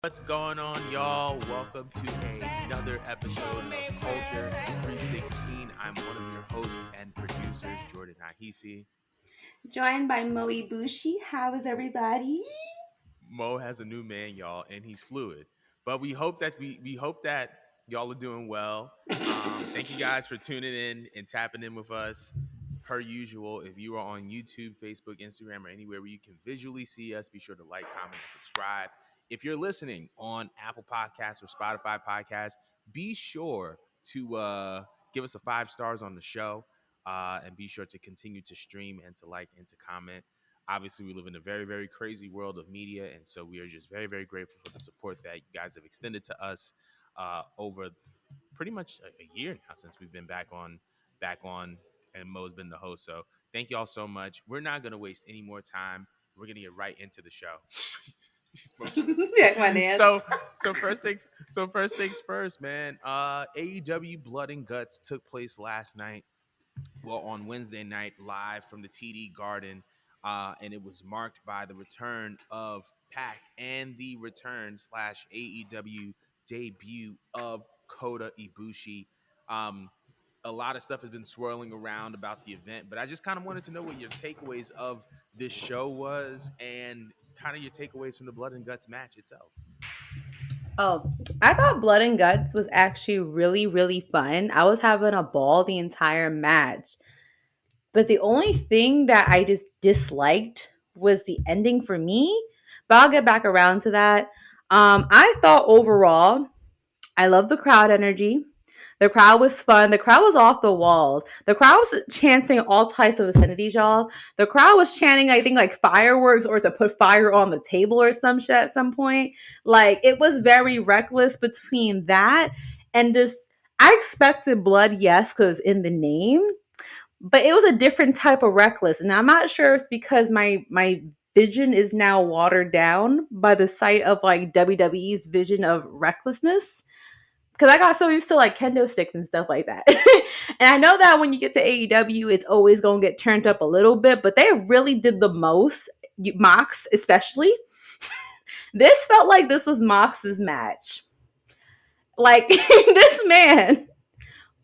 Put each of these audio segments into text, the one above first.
What's going on, y'all? Welcome to another episode of Culture 316. I'm one of your hosts and producers, Jordan Nahisi. Joined by Moe Bushi. How is everybody? Mo has a new man, y'all, and he's fluid. But we hope that y'all are doing well. Thank you guys for tuning in and tapping in with us. Per usual, if you are on YouTube, Facebook, Instagram, or anywhere where you can visually see us, be sure to like, comment, and subscribe. If you're listening on Apple Podcasts or Spotify Podcasts, be sure to give us a 5 stars on the show, and be sure to continue to stream and to like and to comment. Obviously, we live in a very, very crazy world of media, and so we are just very, very grateful for the support that you guys have extended to us over pretty much a year now since we've been back on, and Mo's been the host. So thank you all so much. We're not gonna waste any more time. We're gonna get right into the show. Like my dance. So first things first, man. AEW Blood and Guts took place last night, well, on Wednesday night, live from the TD Garden, and it was marked by the return of Pac and the return slash AEW debut of Kota Ibushi. Um, a lot of stuff has been swirling around about the event, but I just kind of wanted to know what your takeaways of this show was, and kind of your takeaways from the Blood and Guts match itself. Oh, I thought Blood and Guts was actually really, really fun. I was having a ball the entire match. But the only thing that I just disliked was the ending for me. But I'll get back around to that. I thought overall, I love the crowd energy. The crowd was fun. The crowd was off the walls. The crowd was chanting all types of obscenities, y'all. The crowd was chanting, I think, like fireworks or to put fire on the table or some shit at some point. Like, it was very reckless between that and just, I expected blood, yes, because in the name, but it was a different type of reckless. And I'm not sure if it's because my vision is now watered down by the sight of like WWE's vision of recklessness, because I got so used to like kendo sticks and stuff like that. And I know that when you get to AEW, it's always going to get turned up a little bit, but they really did the most. Mox, especially. This felt like this was Mox's match. Like, this man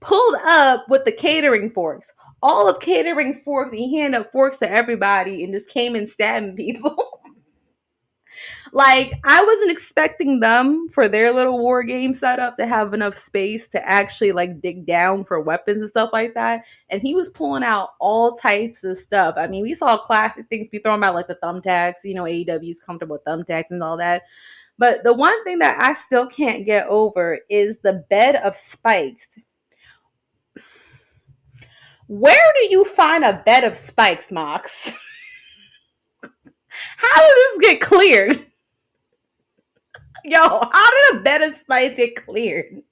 pulled up with the catering forks. All of catering's forks, and he handed up forks to everybody and just came and stabbing people. Like, I wasn't expecting them for their little war game setup to have enough space to actually like dig down for weapons and stuff like that. And he was pulling out all types of stuff. I mean, we saw classic things be thrown out like the thumbtacks. You know, AEW's comfortable with thumbtacks and all that. But the one thing that I still can't get over is the bed of spikes. Where do you find a bed of spikes, Mox? How did this get cleared? Yo, how did a bed of spikes get cleared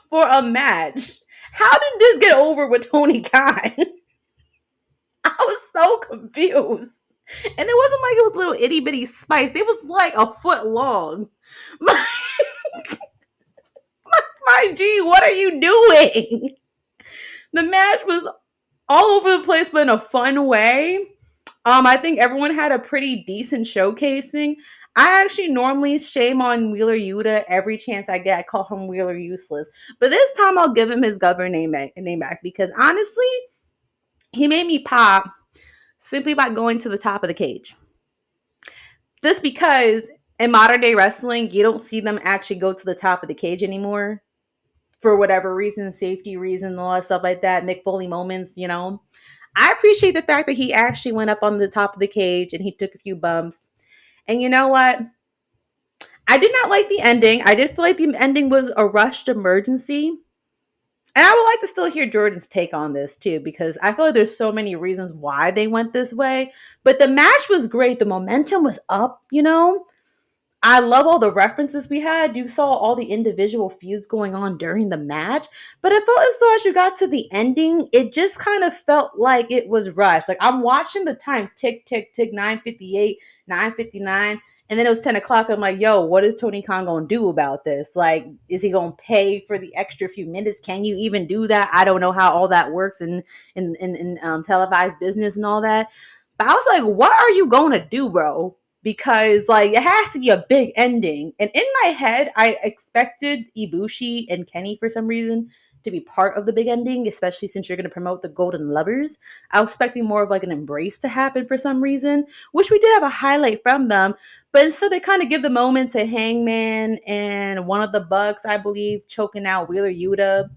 for a match? How did this get over with Tony Khan? I was so confused. And it wasn't like it was little itty bitty spikes. They was like a foot long. My, my G, what are you doing? The match was all over the place, but in a fun way. I think everyone had a pretty decent showcasing. I actually normally shame on Wheeler Yuta every chance I get. I call him Wheeler Useless. But this time I'll give him his government name back because honestly, he made me pop simply by going to the top of the cage. Just because in modern day wrestling, you don't see them actually go to the top of the cage anymore for whatever reason, safety reasons, all that stuff like that, Mick Foley moments, you know. I appreciate the fact that he actually went up on the top of the cage and he took a few bumps. And you know what? I did not like the ending. I did feel like the ending was a rushed emergency. And I would like to still hear Jordan's take on this too, because I feel like there's so many reasons why they went this way. But the match was great. The momentum was up, you know? I love all the references we had. You saw all the individual feuds going on during the match, but it felt as though as you got to the ending, it just kind of felt like it was rushed. Like I'm watching the time tick, tick, tick, 9:58, 9:59, and then it was 10 o'clock. I'm like, yo, what is Tony Khan going to do about this? Like, is he going to pay for the extra few minutes? Can you even do that? I don't know how all that works in televised business and all that. But I was like, what are you going to do, bro? because like it has to be a big ending. And in my head, I expected Ibushi and Kenny for some reason to be part of the big ending, especially since you're going to promote the Golden Lovers. I was expecting more of like an embrace to happen for some reason, which we did have a highlight from them. But instead, they kind of give the moment to Hangman and one of the Bucks, I believe, choking out Wheeler Yuta.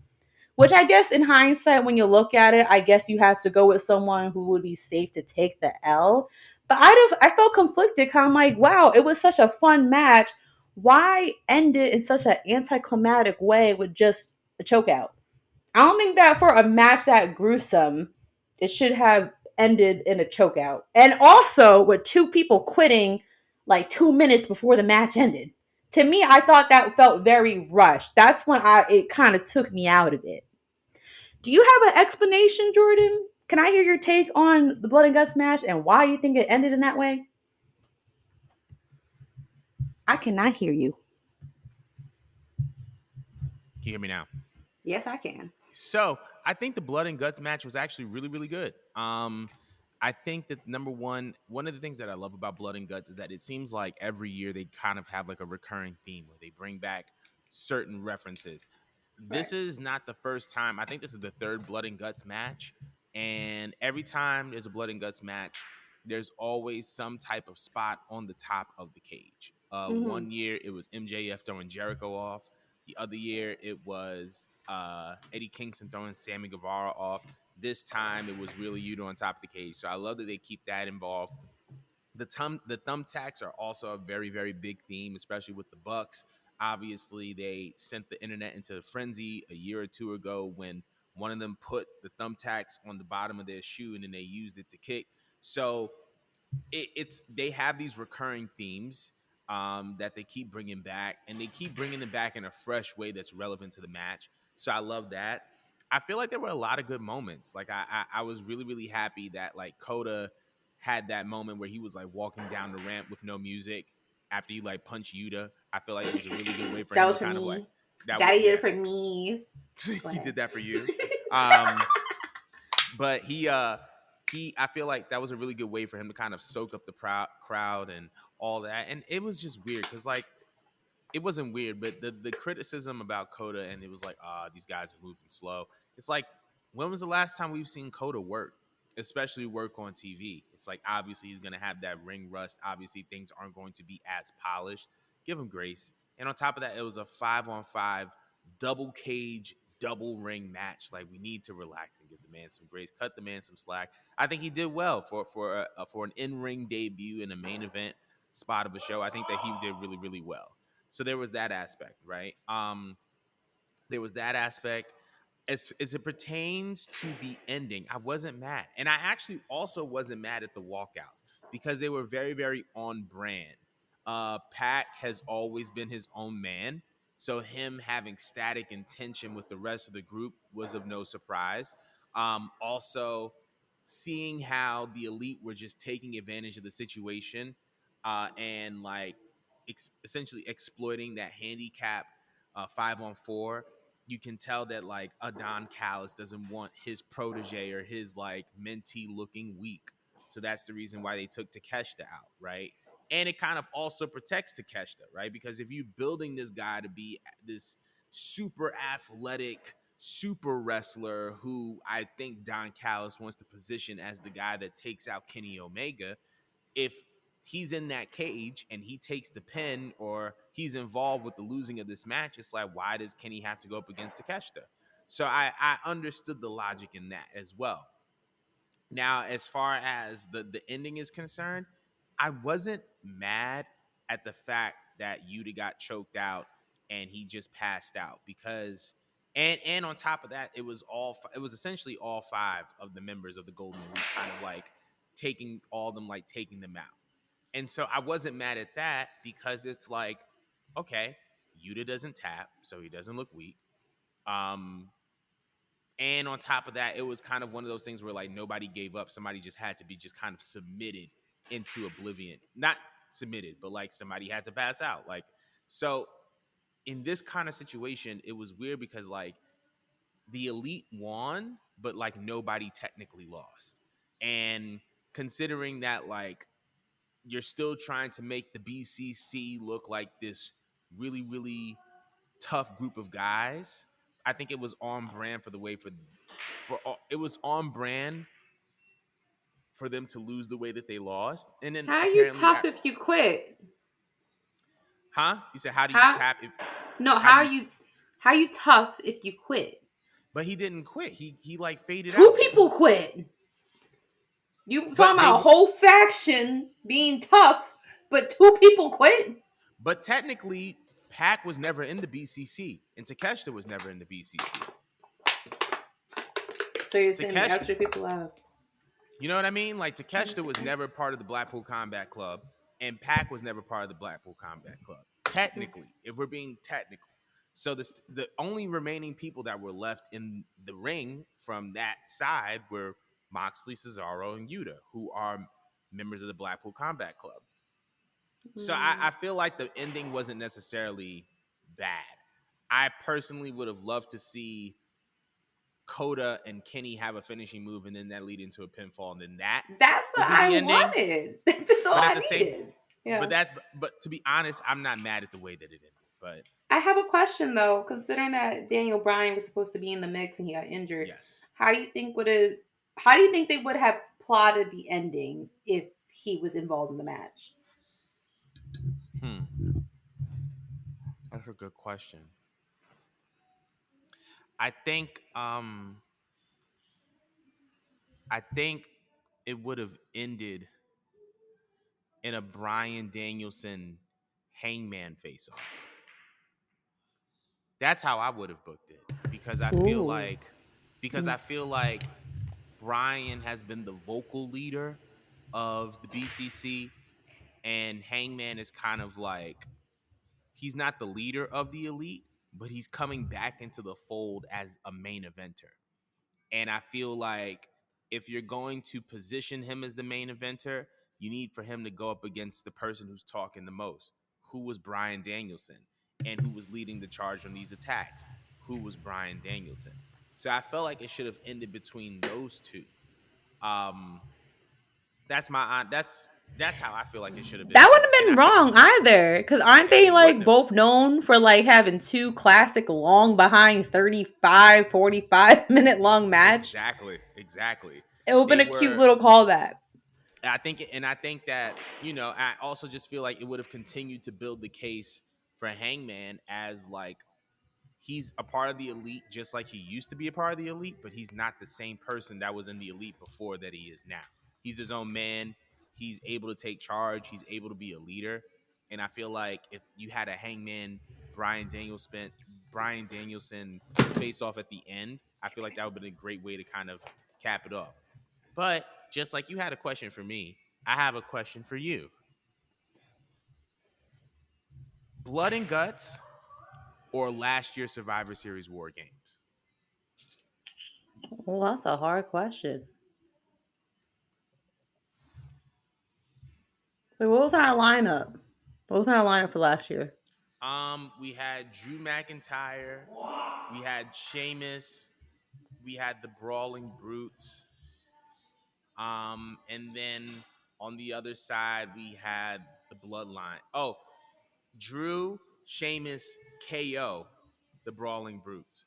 Which I guess in hindsight, when you look at it, I guess you have to go with someone who would be safe to take the L. But I felt conflicted, kind of like, wow, it was such a fun match. Why end it in such an anticlimactic way with just a choke out? I don't think that for a match that gruesome, it should have ended in a choke out. And also with two people quitting like 2 minutes before the match ended. To me, I thought that felt very rushed. That's when it kind of took me out of it. Do you have an explanation, Jordan? Can I hear your take on the Blood and Guts match and why you think it ended in that way? I cannot hear you. Can you hear me now? Yes, I can. So I think the Blood and Guts match was actually really, really good. I think that one of the things that I love about Blood and Guts is that it seems like every year they kind of have like a recurring theme where they bring back certain references. This Right. is not the first time. I think this is the third Blood and Guts match, and every time there's a Blood and Guts match, there's always some type of spot on the top of the cage. Mm-hmm. One year it was MJF throwing Jericho off. The other year it was Eddie Kingston throwing Sammy Guevara off. This time it was really Yuta on top of the cage. So I love that they keep that involved. The thumbtacks are also a very, very big theme, especially with the Bucks. Obviously, they sent the internet into a frenzy a year or two ago when one of them put the thumbtacks on the bottom of their shoe and then they used it to kick. So it's they have these recurring themes that they keep bringing back, and they keep bringing them back in a fresh way that's relevant to the match. So I love that. I feel like there were a lot of good moments. Like I was really, really happy that like Coda had that moment where he was like walking down the ramp with no music after he like punched Yuta. I feel like it was a really good way for That him was to for kind of like me. that. Daddy did Yeah, it for me. Go he ahead. did that for you. Um, but he I feel like that was a really good way for him to kind of soak up the crowd and all that. And it was just weird because like it wasn't weird, but the criticism about Coda and it was like, these guys are moving slow. It's like, when was the last time we've seen Coda work, especially work on TV? It's like obviously he's gonna have that ring rust. Obviously things aren't going to be as polished. Give him grace. And on top of that, it was a 5-on-5 double cage double ring match. Like, we need to relax and give the man some grace, cut the man some slack. I think he did well for an in ring debut in a main event spot of a show. I think that he did really, really well. So there was that aspect, right? There was that aspect. As it pertains to the ending, I wasn't mad. And I actually also wasn't mad at the walkouts because they were very, very on brand. Pac has always been his own man. So him having static and tension with the rest of the group was of no surprise. Also, seeing how the elite were just taking advantage of the situation and like essentially exploiting that handicap 5-on-4. You can tell that like Adon Callis doesn't want his protege or his like mentee looking weak. So that's the reason why they took Takeshita out, right? And it kind of also protects Takeshita, right? Because if you're building this guy to be this super athletic, super wrestler who I think Don Callis wants to position as the guy that takes out Kenny Omega, if he's in that cage and he takes the pin or he's involved with the losing of this match, it's like, why does Kenny have to go up against Takeshita? So I understood the logic in that as well. Now, as far as the ending is concerned, I wasn't mad at the fact that Yuta got choked out and he just passed out because and on top of that, it was essentially all five of the members of the Golden Elite kind of like taking them out. And so I wasn't mad at that because it's like, okay, Yuta doesn't tap, so he doesn't look weak. Um, and on top of that, it was kind of one of those things where like nobody gave up. Somebody just had to be just kind of submitted into oblivion. Not submitted, but like somebody had to pass out. Like, so in this kind of situation, it was weird because like the elite won, but like nobody technically lost. And considering that like you're still trying to make the BCC look like this really, really tough group of guys. I think it was on brand for the way for it was on brand for them to lose the way that they lost. And then How are you apparently, tough if you quit? huh? You said how do you How tap if no? how do you? How are you tough if you quit? But he didn't quit. He like faded Two out. people quit. You talking But they about a whole faction being tough, but two people quit? but technically Pac was never in the BCC and Takeshita was never in the BCC. So you're saying the Takeshita, extra people have? you know what I mean? Like Takeshita was never part of the Blackpool Combat Club, and Pac was never part of the Blackpool Combat Club. Technically, if we're being technical. So the only remaining people that were left in the ring from that side were Moxley, Cesaro, and Yuta, who are members of the Blackpool Combat Club. So I feel like the ending wasn't necessarily bad. I personally would have loved to see Coda and Kenny have a finishing move, and then that lead into a pinfall, and then That's what would be the I ending. wanted. That's all But at I the same, needed. Yeah. but to be honest, I'm not mad at the way that it ended. But I have a question though, considering that Daniel Bryan was supposed to be in the mix and he got injured. yes, How do you think would it? How do you think they would have plotted the ending if he was involved in the match? that's a good question. I think I think it would have ended in a Bryan Danielson Hangman face off. That's how I would have booked it because I feel Ooh. like Bryan has been the vocal leader of the BCC, and Hangman is kind of like he's not the leader of the elite, but he's coming back into the fold as a main eventer. And I feel like if you're going to position him as the main eventer, you need for him to go up against the person who's talking the most, who was Bryan Danielson, and who was leading the charge on these attacks, who was Bryan Danielson. So I felt like it should have ended between those two. Um, that's how I feel like it should have been. That wouldn't have And been wrong either, because aren't they it wouldn't like have. both known for like having two classic long behind 35, 45-minute long match? Exactly. It would have They been a cute were. little callback. I think that I also just feel like it would have continued to build the case for Hangman as like he's a part of the elite, just like he used to be a part of the elite, but he's not the same person that was in the elite before that he is now. He's his own man. He's able to take charge. He's able to be a leader. And I feel like if you had a Hangman Bryan Danielson face off at the end, I feel like that would have been a great way to kind of cap it off. But just like you had a question for me, I have a question for you. Blood and Guts or last year's Survivor Series War Games? Well, that's a hard question. Wait, what was our lineup? What was our lineup for last year? We had Drew McIntyre, we had Sheamus, we had the Brawling Brutes, and then on the other side we had the Bloodline. Oh, Drew, Sheamus, KO, the Brawling Brutes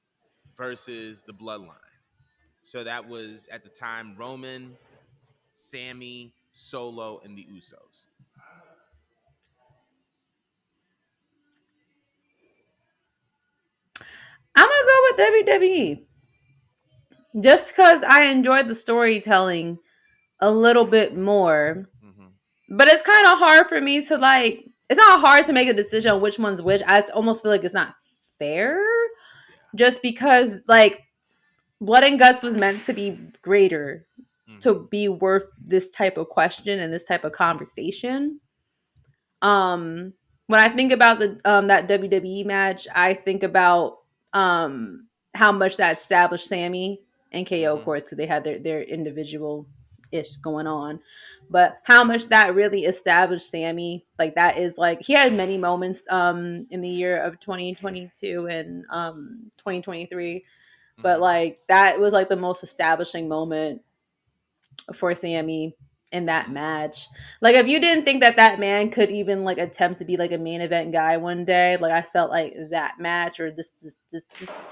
versus the Bloodline. So that was at the time Roman, Sammy, Solo, and the Usos. I'm gonna go with WWE. Just because I enjoyed the storytelling a little bit more. But it's kind of hard for me to like. It's not hard to make a decision on which one's which. I almost feel like it's not fair, just because like Blood and Guts was meant to be greater, to be worth this type of question and this type of conversation. When I think about the that WWE match, I think about how much that established Sammy and KO, of course, because they had their individual ish going on. But how much that really established Sammy, like that is like he had many moments in the year of 2022 and 2023, but like that was like the most establishing moment for Sammy. in that match. Like if you didn't think that that man could even like attempt to be like a main event guy one day, like I felt like that match or just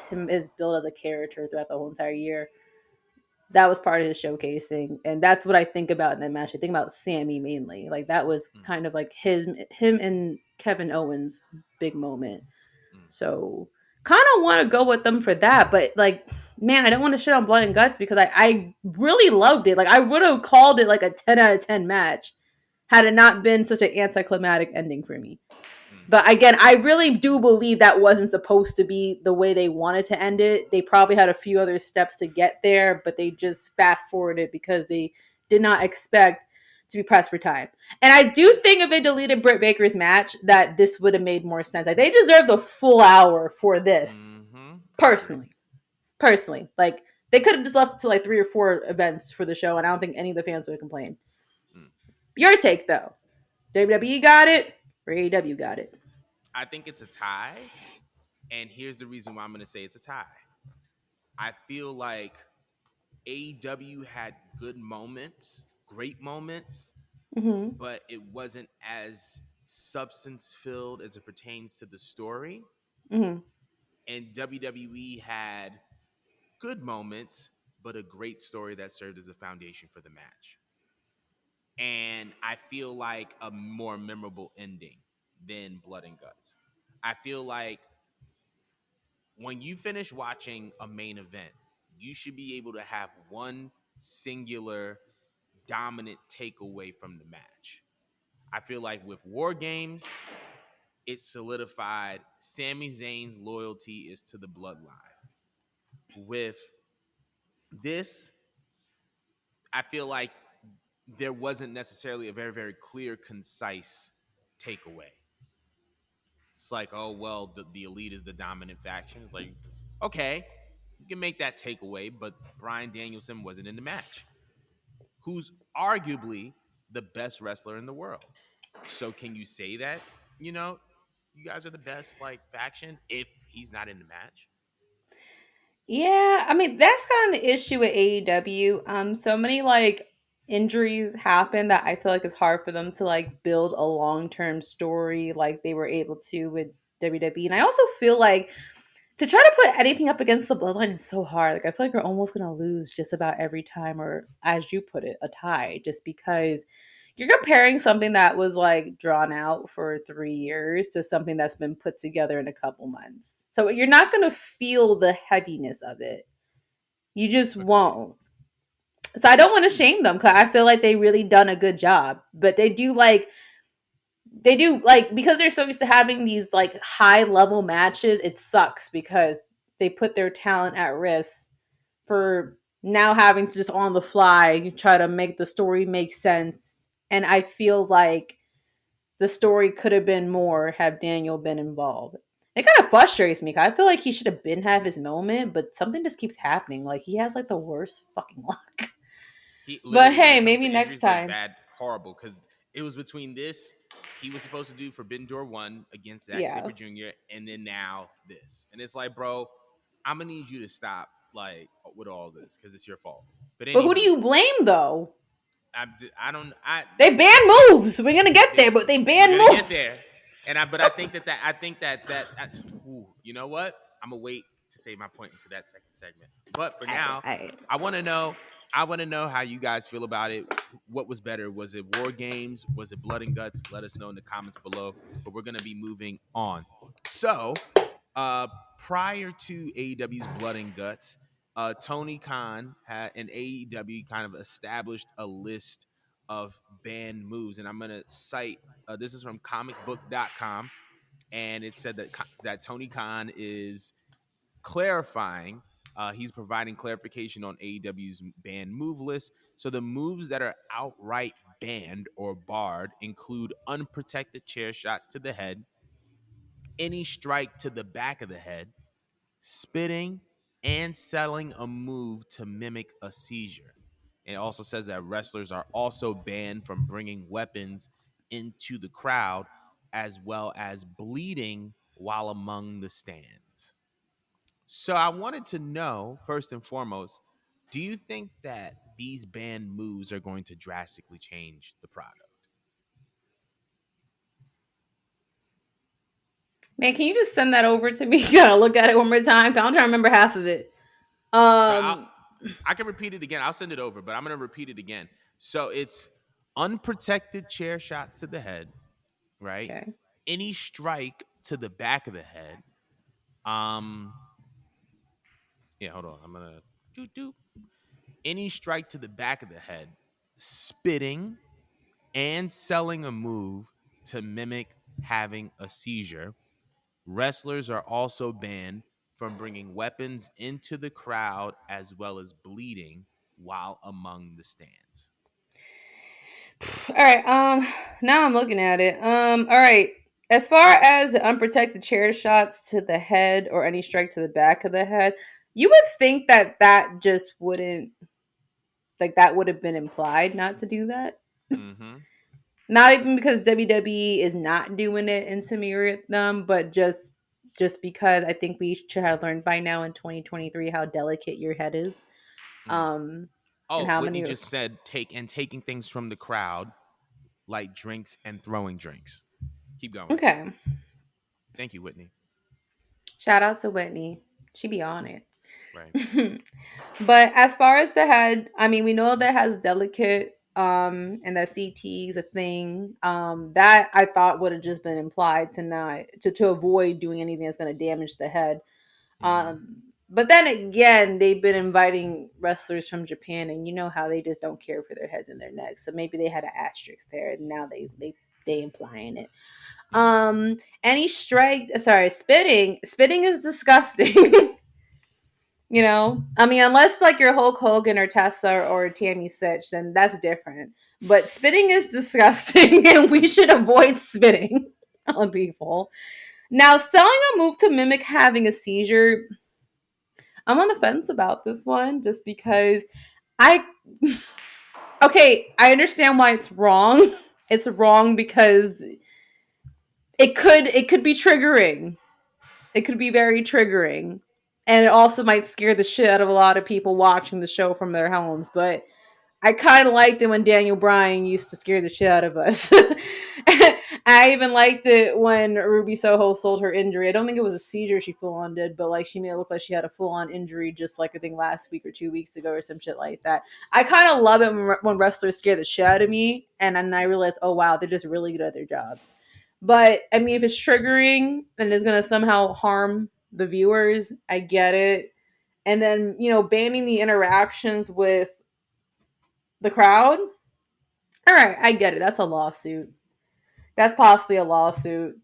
him his build as a character throughout the whole entire year, that was part of his showcasing, and that's what I think about in that match. I think about Sammy mainly. Like that was Mm, kind of like him and Kevin Owens big moment. mm, So kind of want to go with them for that, but like man, I don't want to shit on Blood and Guts because I really loved it. Like I would have called it like a 10 out of 10 match had it not been such an anticlimactic ending for me. mm. But again, I really do believe that wasn't supposed to be the way they wanted to end it. They probably had a few other steps to get there, but they just fast forwarded because they did not expect to be pressed for time. And I do think if they deleted Britt Baker's match, that this would have made more sense. Like they deserved a full hour for this. Mm-hmm. I agree. Personally. Personally. Like they could have just left it to like 3 or 4 events for the show, and I don't think any of the fans would have complained. Mm. Your take though. WWE got it, or AEW got it. I think it's a tie, and here's the reason why I'm going to say it's a tie. I feel like AEW had good moments, great moments, Mm-hmm. but it wasn't as substance filled as it pertains to the story. Mm-hmm. And WWE had good moments, but a great story that served as a foundation for the match. And I feel like a more memorable ending than Blood and Guts. I feel like when you finish watching a main event, you should be able to have one singular dominant takeaway from the match. I feel like with War Games, it solidified Sami Zayn's loyalty is to the bloodline. With this, I feel like there wasn't necessarily a very, very clear, concise takeaway. It's like, oh, well, the elite is the dominant faction. It's like, okay, you can make that takeaway, but Bryan Danielson wasn't in the match, who's arguably the best wrestler in the world. So can you say that, you know, you guys are the best like faction if he's not in the match? Yeah, I mean that's kind of the issue with AEW. So many like injuries happen that I feel like it's hard for them to like build a long term story like they were able to with WWE. And I also feel like to try to put anything up against the bloodline is so hard. Like I feel like you're almost gonna lose just about every time, or as you put it, a tie, just because you're comparing something that was like drawn out for 3 years to something that's been put together in a couple months. So you're not gonna feel the heaviness of it. You just Agreed. won't. So I don't want to shame them because I feel like they really done a good job. But they do like because they're so used to having these like high level matches, it sucks because they put their talent at risk for now having to just on the fly try to make the story make sense. And I feel like the story could have been more had Daniel been involved. It kind of frustrates me 'cause I feel like he should have been have his moment, but something just keeps happening. Yes. Like he has like the worst fucking luck. He But literally, when hey, it comes maybe to next injuries, he has time. bad, horrible. Because it was between this, he was supposed to do Forbidden Door 1 against Zack Yeah. Sabre Jr., and then now this. And it's like, bro, I'm going to need you to stop like with all this because it's your fault. But But who do anywho, you blame though? I don't, I, They ban moves. We're gonna get they, there, but they we're ban going to get moves. there. But I think I think ooh, you know what? I'm going to wait to say my point into that second segment. But for now, I I want to know I want to know how you guys feel about it. What was better? Was it War Games? Was it Blood and Guts? Let us know in the comments below. But we're going to be moving on. So, uh, prior to AEW's Blood and Guts, Tony Khan had an AEW kind of established a list of banned moves. And I'm going to cite this is from comicbook.com. And it said that Tony Khan is clarifying. He's providing clarification on AEW's banned move list. So the moves that are outright banned or barred include unprotected chair shots to the head, any strike to the back of the head, spitting, and selling a move to mimic a seizure. And it also says that wrestlers are also banned from bringing weapons into the crowd, as well as bleeding while among the stands. So I wanted to know first and foremost, do you think that these banned moves are going to drastically change the product. Man, can you just send that over to me? Gotta look at it one more time. I'm trying to remember half of it. So Um, I can repeat it again. I'll send it over, but I'm going to repeat it again. So it's unprotected chair shots to the head, right? okay. Any strike to the back of the head. Yeah, hold on. I'm gonna do any strike to the back of the head, spitting, and selling a move to mimic having a seizure. Wrestlers are also banned from bringing weapons into the crowd as well as bleeding while among the stands. All right. Now I'm looking at it. All right. As far as the unprotected chair shots to the head or any strike to the back of the head, you would think that that just wouldn't, like, that would have been implied not to do that. Mm-hmm. Not even because WWE is not doing it into mirror them, but just because I think we should have learned by now in 2023 how delicate your head is. Mm. Um, and Oh, how Whitney many. just said taking things from the crowd, like drinks and throwing drinks. Keep going. Okay. Thank you, Whitney. Shout out to Whitney. She be on it. Right. But as far as the head, I mean, we know that has delicate and that CT is a thing. That I thought would have just been implied to not to avoid doing anything that's going to damage the head. Mm-hmm. But then again, they've been inviting wrestlers from Japan, and you know how they just don't care for their heads and their necks. So maybe they had an asterisk there, and now they implying it. Mm-hmm. Any strike, sorry, spitting is disgusting. You know, I mean, unless like you're Hulk Hogan or Tessa or Tammy Sitch, then that's different. But spitting is disgusting, and we should avoid spitting on people. Now, selling a move to mimic having a seizure, I'm on the fence about this one just because I. Okay, I understand why it's wrong. It's wrong because it could be triggering. It could be very triggering. And it also might scare the shit out of a lot of people watching the show from their homes. But I kind of liked it when Daniel Bryan used to scare the shit out of us. I even liked it when Ruby Soho sold her injury. I don't think it was a seizure she full on did, but like she made it look like she had a full on injury just like I think last week or 2 weeks ago or some shit like that. I kind of love it when wrestlers scare the shit out of me, and then I realize, oh wow, they're just really good at their jobs. But I mean, if it's triggering and is going to somehow harm the viewers, I get it. And then, banning the interactions with the crowd. All right, I get it. That's a lawsuit. That's possibly a lawsuit.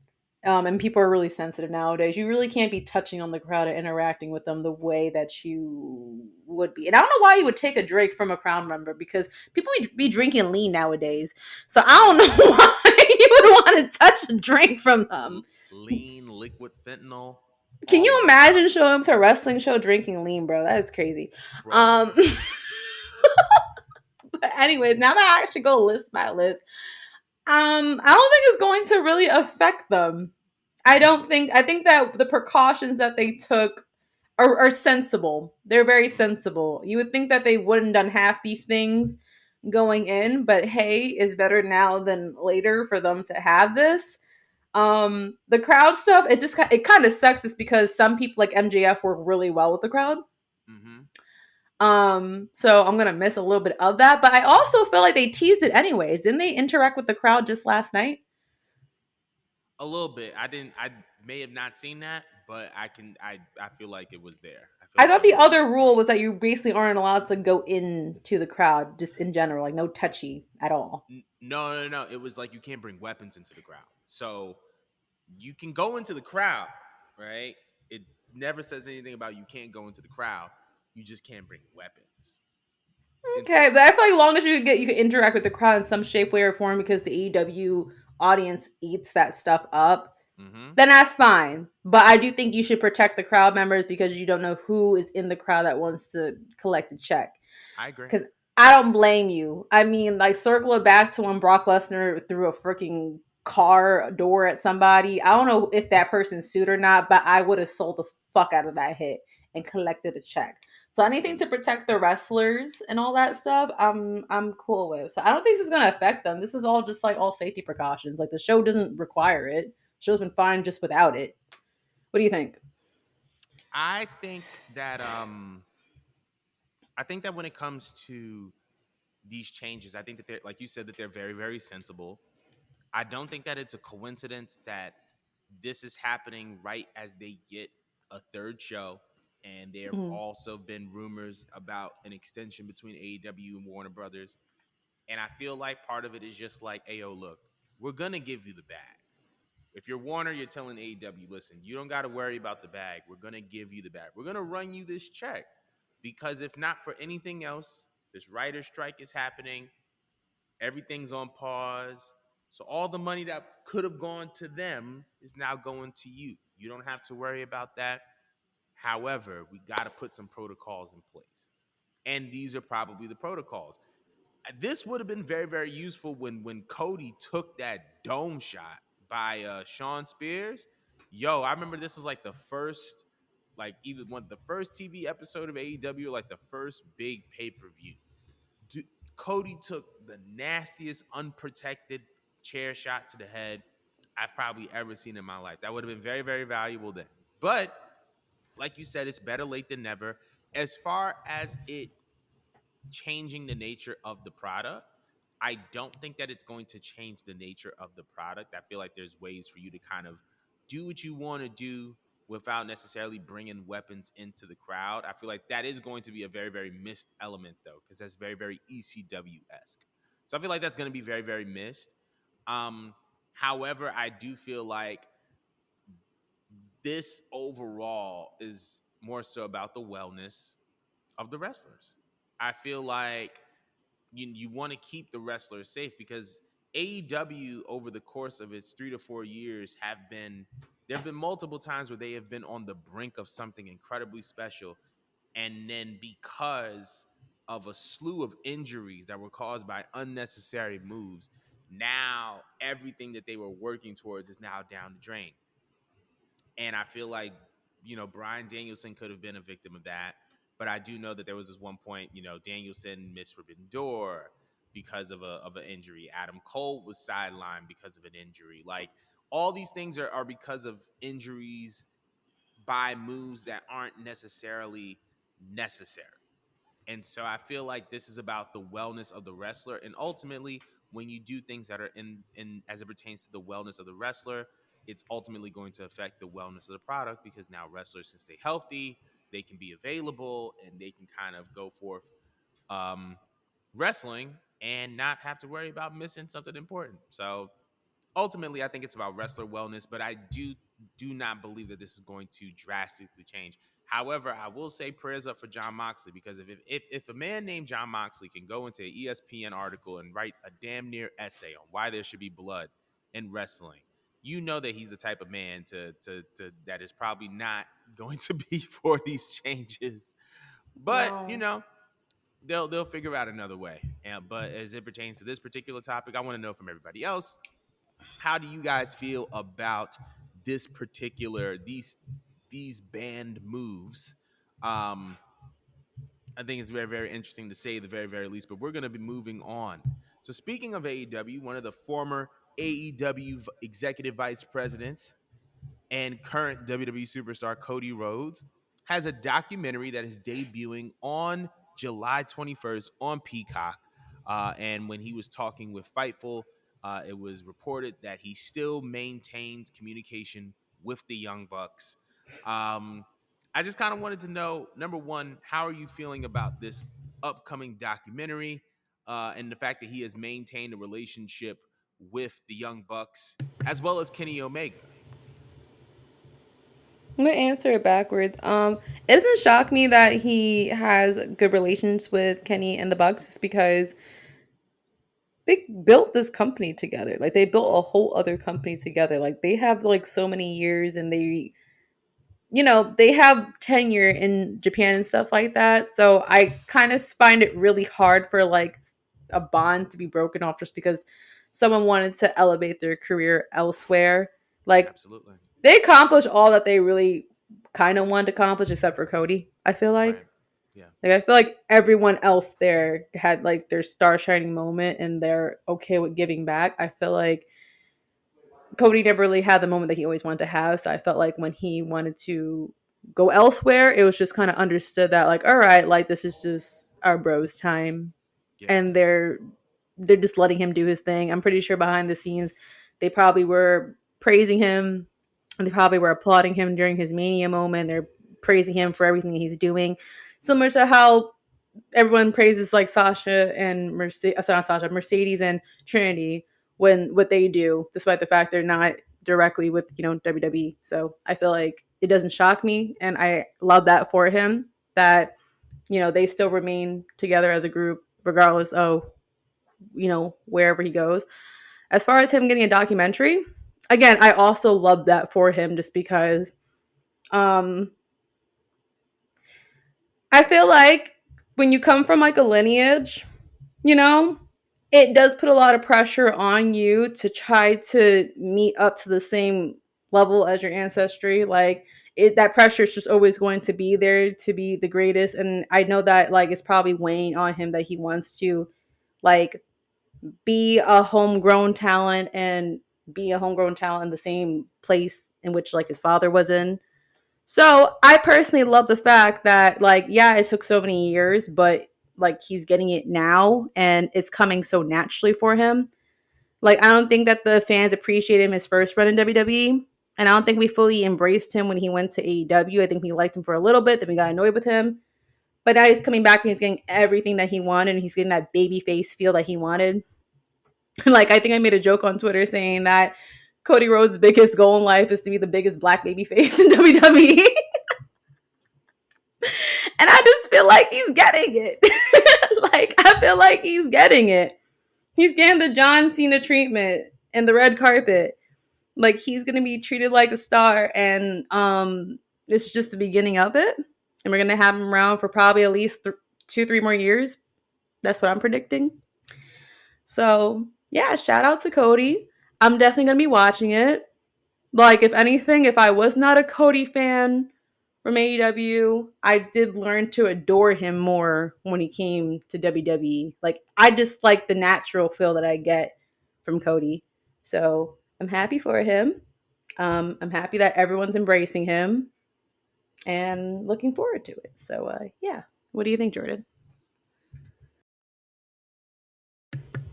And people are really sensitive nowadays. You really can't be touching on the crowd and interacting with them the way that you would be. And I don't know why you would take a drink from a crowd member because people be drinking lean nowadays. So I don't know why you would want to touch a drink from them. Lean, liquid fentanyl, Can all you of the imagine above. showing up to a wrestling show drinking lean, bro? That is crazy. Bro. Um, but anyways, now that I actually go list by list, I don't think it's going to really affect them. I think that the precautions that they took are sensible. They're very sensible. You would think that they wouldn't done half these things going in, but hey, is better now than later for them to have this. The crowd stuff, it kind of sucks just because some people like MJF work really well with the crowd. Mm-hmm. So I'm gonna miss a little bit of that, but I also feel like they teased it anyways. Didn't they interact with the crowd just last night? A little bit. I may have not seen that, but I feel like it was there. I feel I like thought there the was a little other bit. rule was that you basically aren't allowed to go into the crowd just in general, like no touchy at all. No. It was like you can't bring weapons into the crowd. So you can go into the crowd, right? It never says anything about you can't go into the crowd. You just can't bring weapons into the Okay, but crowd. I feel like as long as you can interact with the crowd in some shape, way, or form because the AEW audience eats that stuff up, Mm-hmm. then that's fine. But I do think you should protect the crowd members because you don't know who is in the crowd that wants to collect a check. I agree. Because I don't blame you. I mean, like, circle it back to when Brock Lesnar threw a freaking car door at somebody. I don't know if that person sued or not, but I would have sold the fuck out of that hit and collected a check. So anything to protect the wrestlers and all that stuff, I'm cool with. So I don't think this is gonna affect them. This is all just like all safety precautions. Like the show doesn't require it. The show's been fine just without it. What do you think? I think that I think that when it comes to these changes, I think that they're, like you said, that they're very, very sensible. I don't think that it's a coincidence that this is happening right as they get a third show. And there have Mhm. also been rumors about an extension between AEW and Warner Brothers. And I feel like part of it is just like, hey, yo, look, we're going to give you the bag. If you're Warner, you're telling AEW, listen, you don't got to worry about the bag. We're going to give you the bag. We're going to run you this check. Because if not for anything else, this writer's strike is happening. Everything's on pause. So all the money that could have gone to them is now going to you. You don't have to worry about that. However, we got to put some protocols in place. And these are probably the protocols. This would have been very, very useful when Cody took that dome shot by Sean Spears. Yo, I remember this was like the first, like either one the first TV episode of AEW, or like the first big pay-per-view. Cody took the nastiest unprotected chair shot to the head I've probably ever seen in my life. That would have been very, very valuable then. But like you said, it's better late than never. As far as it changing the nature of the product, I don't think that it's going to change the nature of the product. I feel like there's ways for you to kind of do what you want to do without necessarily bringing weapons into the crowd. I feel like that is going to be a very, very missed element, though, because that's very, very ECW esque. So I feel like that's going to be very, very missed. Um, However, I do feel like this overall is more so about the wellness of the wrestlers. I feel like you want to keep the wrestlers safe because AEW over the course of its 3 to 4 years there have been multiple times where they have been on the brink of something incredibly special, and then because of a slew of injuries that were caused by unnecessary moves, now everything that they were working towards is now down the drain. And I feel like, Brian Danielson could have been a victim of that. But I do know that there was this one point, Danielson missed Forbidden Door because of an injury. Adam Cole was sidelined because of an injury. Like all these things are because of injuries by moves that aren't necessarily necessary. And so I feel like this is about the wellness of the wrestler. And ultimately, when you do things that are in as it pertains to the wellness of the wrestler, it's ultimately going to affect the wellness of the product because now wrestlers can stay healthy, they can be available, and they can kind of go forth um, wrestling and not have to worry about missing something important. So ultimately, I think it's about wrestler wellness, but I do not believe that this is going to drastically change. However, I will say prayers up for John Moxley because if a man named John Moxley can go into an ESPN article and write a damn near essay on why there should be blood in wrestling, you know that he's the type of man to that is probably not going to be for these changes. But No. they'll figure out another way. But as it pertains to this particular topic, I want to know from everybody else, how do you guys feel about this particular these band moves? I think it's very, very interesting to say the very, very least, but we're going to be moving on. So speaking of AEW, one of the former AEW executive vice presidents and current WWE superstar Cody Rhodes has a documentary that is debuting on July 21st on Peacock. And when he was talking with Fightful, it was reported that he still maintains communication with the Young Bucks. I just kind of wanted to know, number one, how are you feeling about this upcoming documentary and the fact that he has maintained a relationship with the Young Bucks as well as Kenny Omega? I'm gonna answer it backwards. It doesn't shock me that he has good relations with Kenny and the Bucks, just because they built this company together. Like they built a whole other company together. Like they have like so many years, and they have tenure in Japan and stuff like that. So I kind of find it really hard for like a bond to be broken off just because someone wanted to elevate their career elsewhere. Like Absolutely. they accomplished all that they really kind of wanted to accomplish, except for Cody, I feel Right. like. Yeah. Like I feel like everyone else there had like their star shining moment and they're okay with giving back. I feel like Cody never really had the moment that he always wanted to have. So I felt like when he wanted to go elsewhere, it was just kind of understood that like, all right, like this is just our bros time, Yeah. and they're just letting him do his thing. I'm pretty sure behind the scenes, they probably were praising him, and they probably were applauding him during his mania moment. They're praising him for everything he's doing, similar to how everyone praises like Sasha and Mercedes, not Sasha, Mercedes and Trinity when what they do, despite the fact they're not directly with WWE. So I feel like it doesn't shock me, and I love that for him that they still remain together as a group regardless of wherever he goes. As far as him getting a documentary, again, I also love that for him just because um I feel like when you come from like a lineage, you know, it does put a lot of pressure on you to try to meet up to the same level as your ancestry. Like that pressure is just always going to be there to be the greatest. And I know that like it's probably weighing on him that he wants to like be a homegrown talent and be a homegrown talent in the same place in which like his father was in. So I personally love the fact that like yeah, it took so many years, but like he's getting it now and it's coming so naturally for him. Like I don't think that the fans appreciated him his first run in WWE. And I don't think we fully embraced him when he went to AEW. I think we liked him for a little bit, then we got annoyed with him. But now he's coming back and he's getting everything that he wanted and he's getting that baby face feel that he wanted. Like I think I made a joke on Twitter saying that Cody Rhodes' biggest goal in life is to be the biggest black baby face in WWE. And I just feel like he's getting it. Like I feel like he's getting it. He's getting the John Cena treatment and the red carpet. Like he's gonna be treated like a star, and it's just the beginning of it. And we're gonna have him around for probably at least 2, 3 more years. That's what I'm predicting. So yeah, shout out to Cody. I'm definitely gonna be watching it. Like if anything, if I was not a Cody fan from AEW, I did learn to adore him more when he came to WWE. Like I just like the natural feel that I get from Cody. So I'm happy for him. I'm happy that everyone's embracing him and looking forward to it. So yeah. What do you think, Jordan?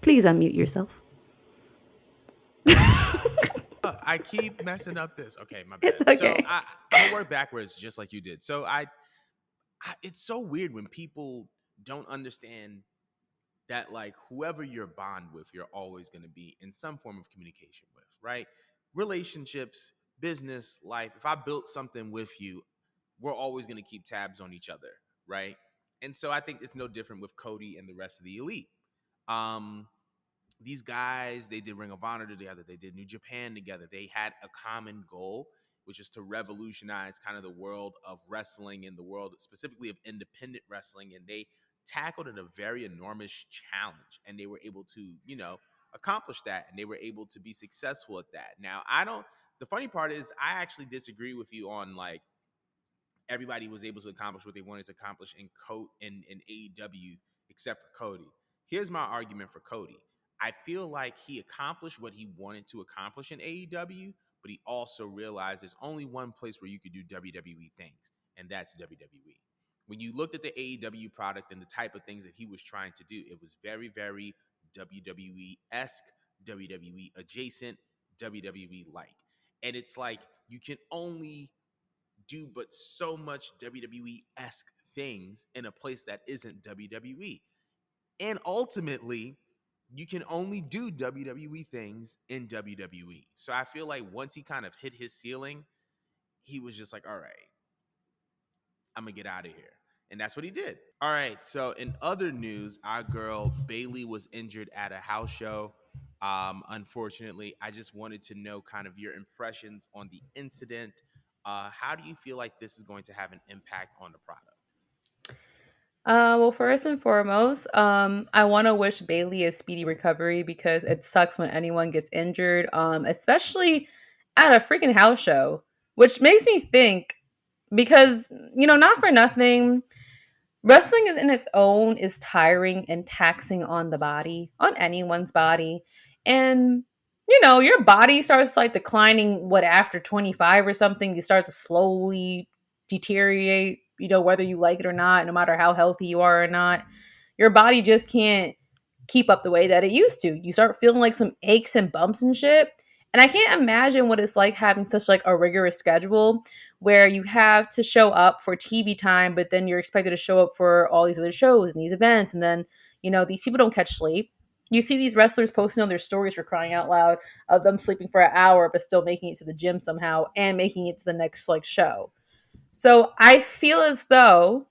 Please unmute yourself. I keep messing up this. Okay, my It's bad. So okay. I'm gonna work backwards just like you did. So it's so weird when people don't understand that like whoever you're bond with, you're always gonna be in some form of communication with, right? Relationships, business, life. If I built something with you, we're always gonna keep tabs on each other, right? And so I think it's no different with Cody and the rest of the elite. Um, these guys, they did Ring of Honor together, they did New Japan together, they had a common goal, which is to revolutionize kind of the world of wrestling and the world specifically of independent wrestling, and they tackled in a very enormous challenge, and they were able to accomplish that, and they were able to be successful at that. Now I don't the funny part is I actually disagree with you on like everybody was able to accomplish what they wanted to accomplish in AEW except for Cody. Here's my argument for Cody. I feel like he accomplished what he wanted to accomplish in AEW, but he also realized there's only one place where you could do WWE things, and that's WWE. When you looked at the AEW product and the type of things that he was trying to do, it was very, very WWE esque, WWE adjacent, WWE like. And it's like you can only do but so much WWE esque things in a place that isn't WWE. And ultimately, you can only do WWE things in WWE. So I feel like once he kind of hit his ceiling, he was just like, all right, I'm going to get out of here. And that's what he did. All right. So in other news, our girl Bailey was injured at a house show. Unfortunately, I just wanted to know kind of your impressions on the incident. How do you feel like this is going to have an impact on the product? Well, first and foremost, I want to wish Bailey a speedy recovery because it sucks when anyone gets injured, especially at a freaking house show, which makes me think because, not for nothing, Wrestling in its own is tiring and taxing on the body, on anyone's body. And your body starts like declining what after 25 or something, you start to slowly deteriorate, whether you like it or not, no matter how healthy you are or not. Your body just can't keep up the way that it used to. You start feeling like some aches and bumps and shit. And I can't imagine what it's like having such like a rigorous schedule where you have to show up for TV time, but then you're expected to show up for all these other shows and these events. And then, these people don't catch sleep. You see these wrestlers posting on their stories for crying out loud of them sleeping for an hour, but still making it to the gym somehow and making it to the next like show. So I feel as though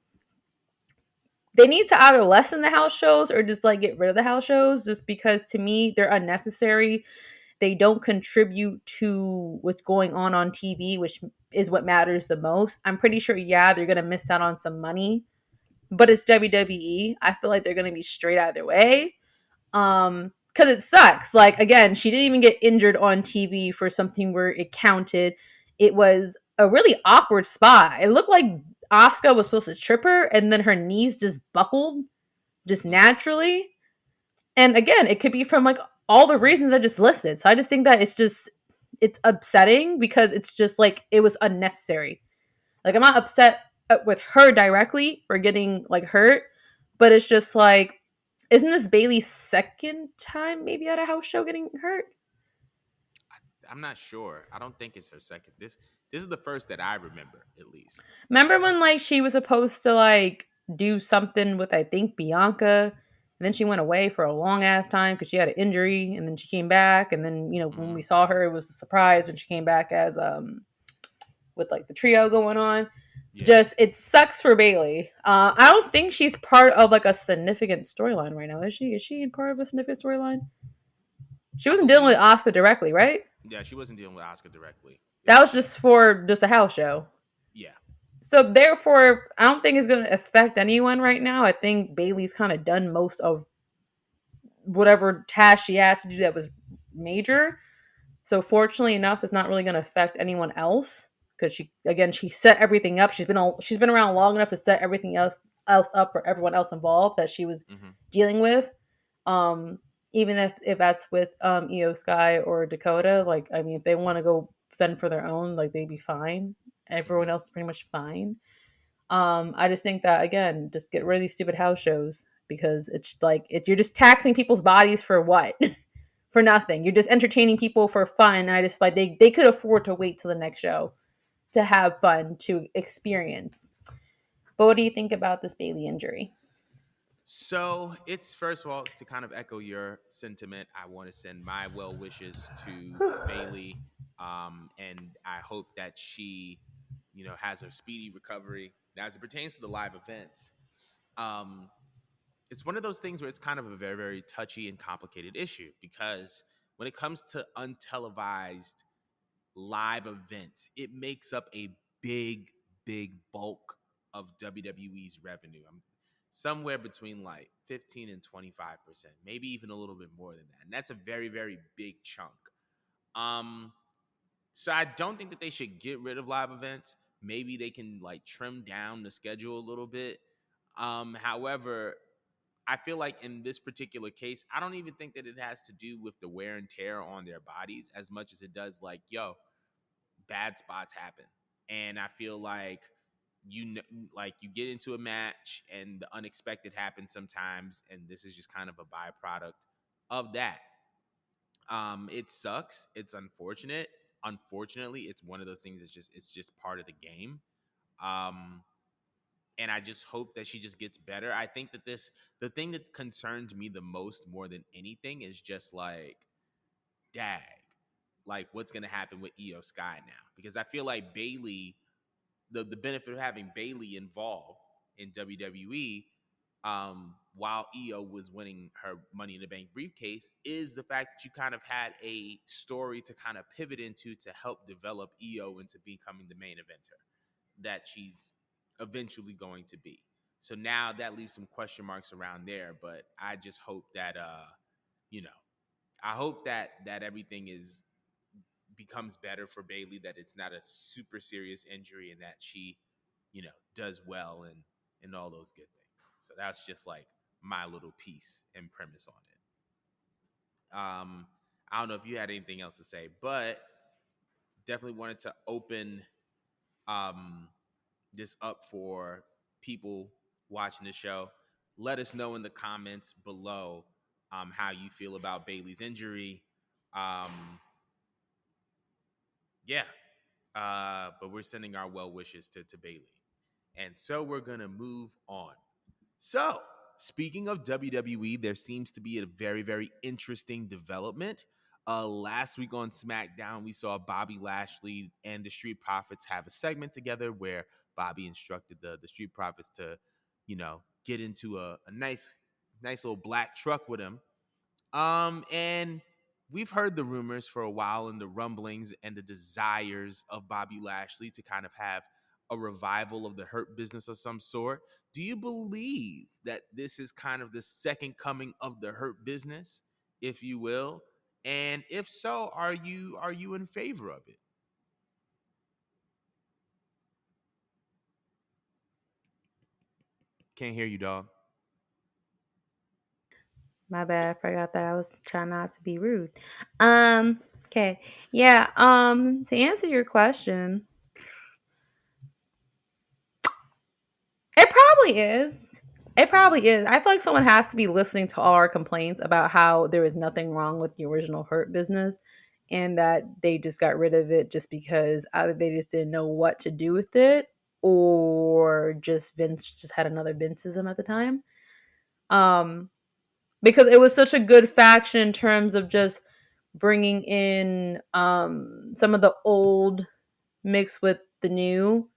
they need to either lessen the house shows or just like get rid of the house shows, just because to me they're unnecessary. They don't contribute to what's going on TV, which is what matters the most. I'm pretty sure, yeah, they're gonna miss out on some money, but it's WWE. I feel like they're gonna be straight either way. Because it sucks. Like again, she didn't even get injured on TV for something where it counted. It was a really awkward spot. It looked like Asuka was supposed to trip her, and then her knees just buckled just naturally. And again, it could be from like all the reasons I just listed. So I just think that it's upsetting because it's just like it was unnecessary. Like I'm not upset with her directly for getting like hurt, but it's just like, isn't this Bailey's second time maybe at a house show getting hurt? I'm not sure. I don't think it's her second. This is the first that I remember, at least. Remember when like she was supposed to like do something with I think Bianca, and then she went away for a long ass time because she had an injury, and then she came back, and then when we saw her, it was a surprise when she came back as with like the trio going on. Yeah. Just it sucks for Bailey. I don't think she's part of like a significant storyline right now. Is she? Is she part of a significant storyline? She wasn't dealing with Asuka directly, right? Yeah, she wasn't dealing with Asuka directly. That was just for just a house show. Yeah. So therefore, I don't think it's going to affect anyone right now. I think Bailey's kind of done most of whatever task she had to do that was major. So fortunately enough, it's not really going to affect anyone else because she set everything up. She's been around long enough to set everything else up for everyone else involved that she was dealing with. Even if that's with Io Sky or Dakota, like I mean, if they want to go fend for their own, like they'd be fine. Everyone else is pretty much fine. I just think that again, just get rid of these stupid house shows because it's like if you're just taxing people's bodies for what? For nothing. You're just entertaining people for fun. And I just feel like they could afford to wait till the next show to have fun, to experience. But what do you think about this Bailey injury? So it's first of all to kind of echo your sentiment. I want to send my well wishes to Bailey, and I hope that she, has a speedy recovery. Now, as it pertains to the live events, um, it's one of those things where it's kind of a very, very touchy and complicated issue because when it comes to untelevised live events, it makes up a big, big bulk of WWE's revenue. I'm somewhere between like 15 and 25%, maybe even a little bit more than that. And that's a very, very big chunk. Um, so I don't think that they should get rid of live events. Maybe they can like trim down the schedule a little bit. However, I feel like in this particular case, I don't even think that it has to do with the wear and tear on their bodies as much as it does like, bad spots happen. And I feel like like you get into a match and the unexpected happens sometimes, and this is just kind of a byproduct of that. It sucks. It's unfortunate. Unfortunately, it's one of those things. It's just part of the game. Um, and I just hope that she just gets better. I think that the thing that concerns me the most more than anything is just like, dag, like what's gonna happen with Io Sky now? Because I feel like Bailey, the benefit of having Bailey involved in WWE, while Io was winning her Money in the Bank briefcase, is the fact that you kind of had a story to kind of pivot into to help develop Io into becoming the main eventer that she's eventually going to be. So now that leaves some question marks around there, but I just hope that you know, I hope that everything is becomes better for Bailey, that it's not a super serious injury and that she, does well and and all those good things. So that's just like my little piece and premise on it. I don't know if you had anything else to say, but definitely wanted to open um, this up for people watching the show. Let us know in the comments below how you feel about Bayley's injury. Yeah, but we're sending our well wishes to Bayley. And so we're going to move on. So, speaking of WWE, there seems to be a very, very interesting development. Last week on SmackDown, we saw Bobby Lashley and the Street Profits have a segment together where Bobby instructed the Street Profits to, get into a nice little black truck with him. And we've heard the rumors for a while and the rumblings and the desires of Bobby Lashley to kind of have a revival of the Hurt Business of some sort. Do you believe that this is kind of the second coming of the Hurt Business, if you will? And if so, are you in favor of it? Can't hear you, dog. My bad. I forgot that I was trying not to be rude. Okay. Yeah, to answer your question, it probably is. It probably is. I feel like someone has to be listening to all our complaints about how there was nothing wrong with the original Hurt Business and that they just got rid of it just because either they just didn't know what to do with it or just Vince just had another Vinceism at the time. Um, because it was such a good faction in terms of just bringing in some of the old mixed with the new,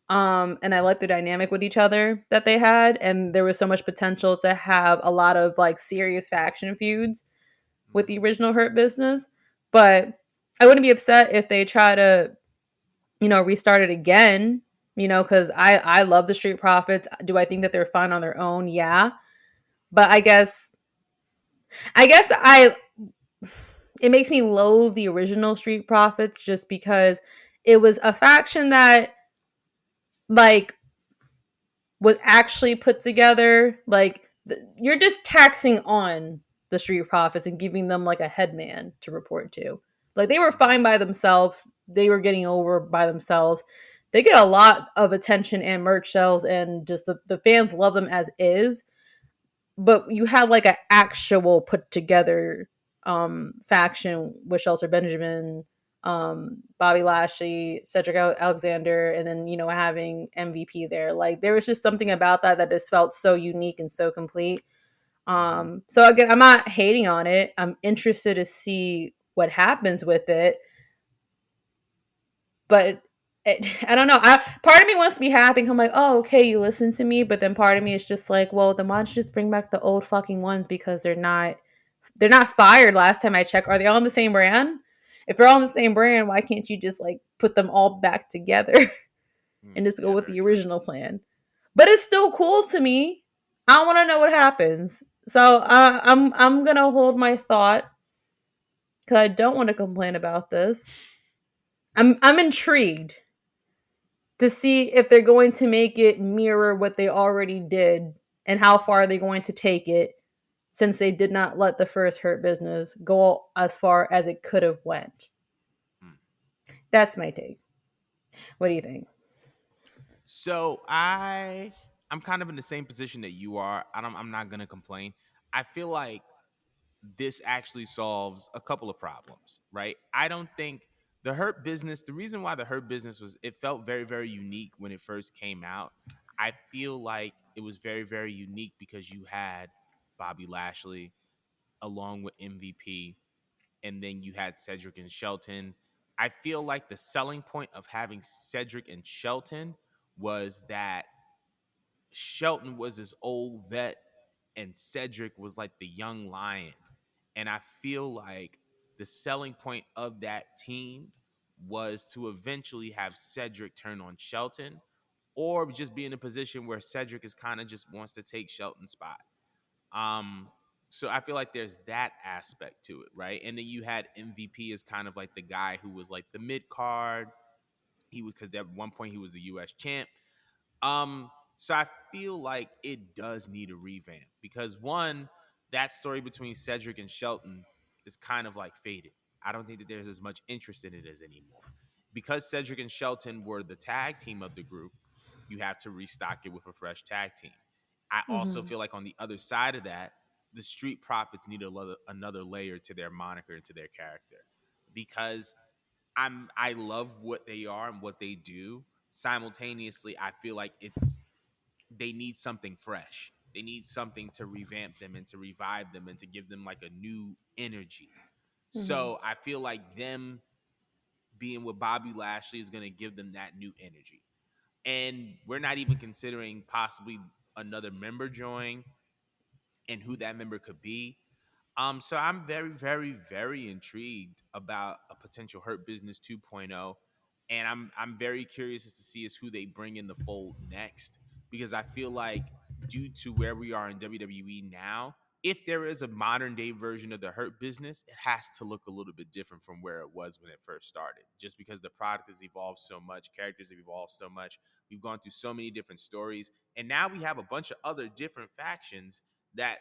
and I like the dynamic with each other that they had, and there was so much potential to have a lot of like serious faction feuds with the Mm-hmm. original Hurt Business. But I wouldn't be upset if they try to, restart it again, because I love the Street Profits. Do I think that they're fun on their own? Yeah. But I guess it makes me loathe the original Street Profits just because it was a faction that like was actually put together. Like you're just taxing on the Street Profits and giving them like a headman to report to. Like they were Mm-hmm. fine by themselves. They were getting over by themselves. They get a lot of attention and merch sales, and just the fans love them as is. But you had like an actual put together faction with Shelter Benjamin, Bobby Lashley, Cedric Alexander, and then having MVP there. Like there was just something about that just felt so unique and so complete. Mm-hmm. So again, I'm not hating on it. I'm interested to see what happens with it, but I don't know. Part of me wants to be happy. I'm like, oh, okay, you listen to me, but then part of me is just like, well, then why don't you just bring back the old fucking ones because they're not fired. Last time I checked, are they all on the same brand? If they're all on the same brand, why can't you just like put them all back together and just go Yeah, with very the true. original plan? But it's still cool to me. I want to know what happens. So I'm gonna hold my thought because I don't want to complain about this. I'm intrigued to see if they're going to make it mirror what they already did and how far are they going to take it since they did not let the first Hurt Business go as far as it could have went. Hmm. That's my take. What do you think? So I'm kind of in the same position that you are. I'm not gonna complain. I feel like this actually solves a couple of problems, right? I don't think the Hurt Business, the reason why the Hurt Business was, it felt very, very unique when it first came out. I feel like it was very, very unique because you had Bobby Lashley along with MVP, and then you had Cedric and Shelton. I feel like the selling point of having Cedric and Shelton was that Shelton was this old vet and Cedric was like the young lion. And I feel like the selling point of that team was to eventually have Cedric turn on Shelton or just be in a position where Cedric is kind of just wants to take Shelton's spot. Um, so I feel like there's that aspect to it, right? And then you had MVP as kind of like the guy who was like the mid card. He was because at one point he was a US champ. Um, So I feel like it does need a revamp because one, that story between Cedric and Shelton is kind of like faded. I don't think that there's as much interest in it as anymore. Because Cedric and Shelton were the tag team of the group, you have to restock it with a fresh tag team. I also Mm-hmm. feel like on the other side of that, the Street Profits need another layer to their moniker and to their character because I love what they are and what they do. Simultaneously, I feel like they need something fresh. They need something to revamp them and to revive them and to give them like a new energy. Mm-hmm. So I feel like them being with Bobby Lashley is going to give them that new energy. And we're not even considering possibly another member join and who that member could be. So I'm very, very, very intrigued about a potential Hurt Business 2.0, and I'm very curious as to see is who they bring in the fold next because I feel like due to where we are in WWE now, if there is a modern day version of the Hurt Business, it has to look a little bit different from where it was when it first started. Just because the product has evolved so much, characters have evolved so much, we've gone through so many different stories, and now we have a bunch of other different factions that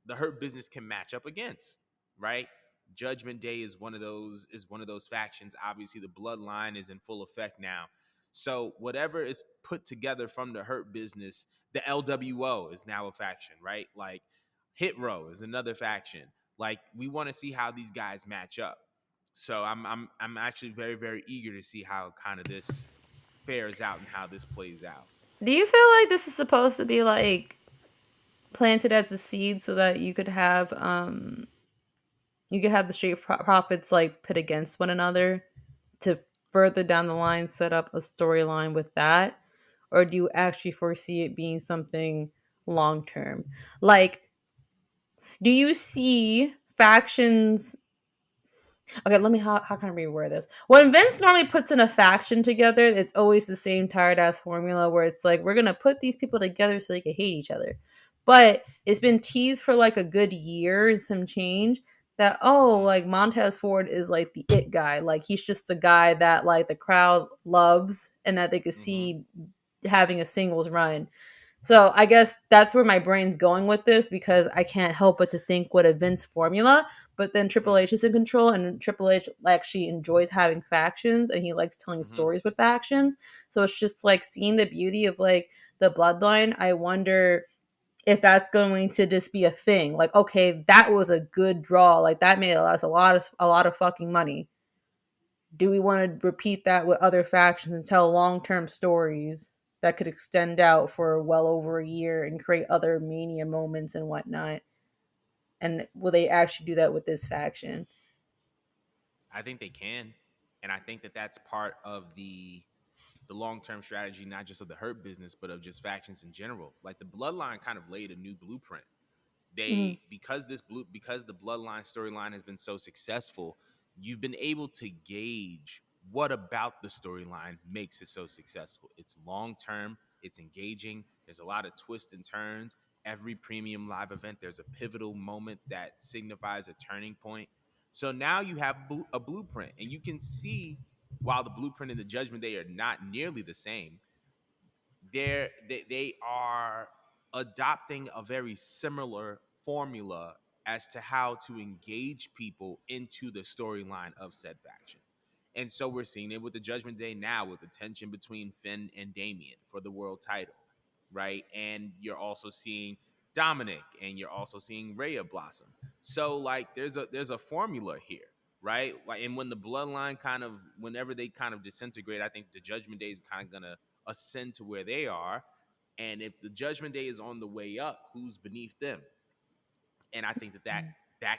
the Hurt Business can match up against, right? Judgment Day is one of those factions. Obviously, the Bloodline is in full effect now. So whatever is put together from the Hurt Business, the LWO is now a faction, right? Like Hit Row is another faction. Like we want to see how these guys match up. So I'm actually very very eager to see how kind of this fares out and how this plays out. Do you feel like this is supposed to be like planted as a seed so that you could have the profits like pit against one another to further down the line set up a storyline with that, or do you actually foresee it being something long term? Like, do you see factions? Okay, let me how can I reword this? When Vince normally puts in a faction together, it's always the same tired ass formula where it's like we're gonna put these people together so they can hate each other. But it's been teased for like a good year and some change that Mm-hmm. like Montez Ford is like the it guy. Like he's just the guy that like the crowd loves and that they could Mm-hmm. see having a singles run. So I guess that's where my brain's going with this because I can't help but to think what a Vince formula. But then Triple Mm-hmm. H is in control, and Triple H actually enjoys having factions, and he likes telling Mm-hmm. stories with factions. So it's just like seeing the beauty of like the bloodline. I wonder if that's going to just be a thing. Like, okay, that was a good draw. Like that made us a lot of fucking money. Do we want to repeat that with other factions and tell long-term stories that could extend out for well over a year and create other mania moments and whatnot? And will they actually do that with this faction? I think they can, and I think that that's part of the long term strategy, not just of the Hurt Business, but of just factions in general. Like the Bloodline kind of laid a new blueprint. Mm-hmm. Because the Bloodline storyline has been so successful, you've been able to gauge what about the storyline makes it so successful. It's long term, it's engaging, there's a lot of twists and turns. Every premium live event, there's a pivotal moment that signifies a turning point. So now you have a blueprint, and you can see while the blueprint and the Judgment Day are not nearly the same, they are adopting a very similar formula as to how to engage people into the storyline of said faction. And so we're seeing it with the Judgment Day now with the tension between Finn and Damian for the world title, right? And you're also seeing Dominic and you're also seeing Rhea blossom. So like there's a formula here, right? Like and when the bloodline kind of whenever they kind of disintegrate, I think the Judgment Day is kind of gonna ascend to where they are. And if the Judgment Day is on the way up, who's beneath them? And I think that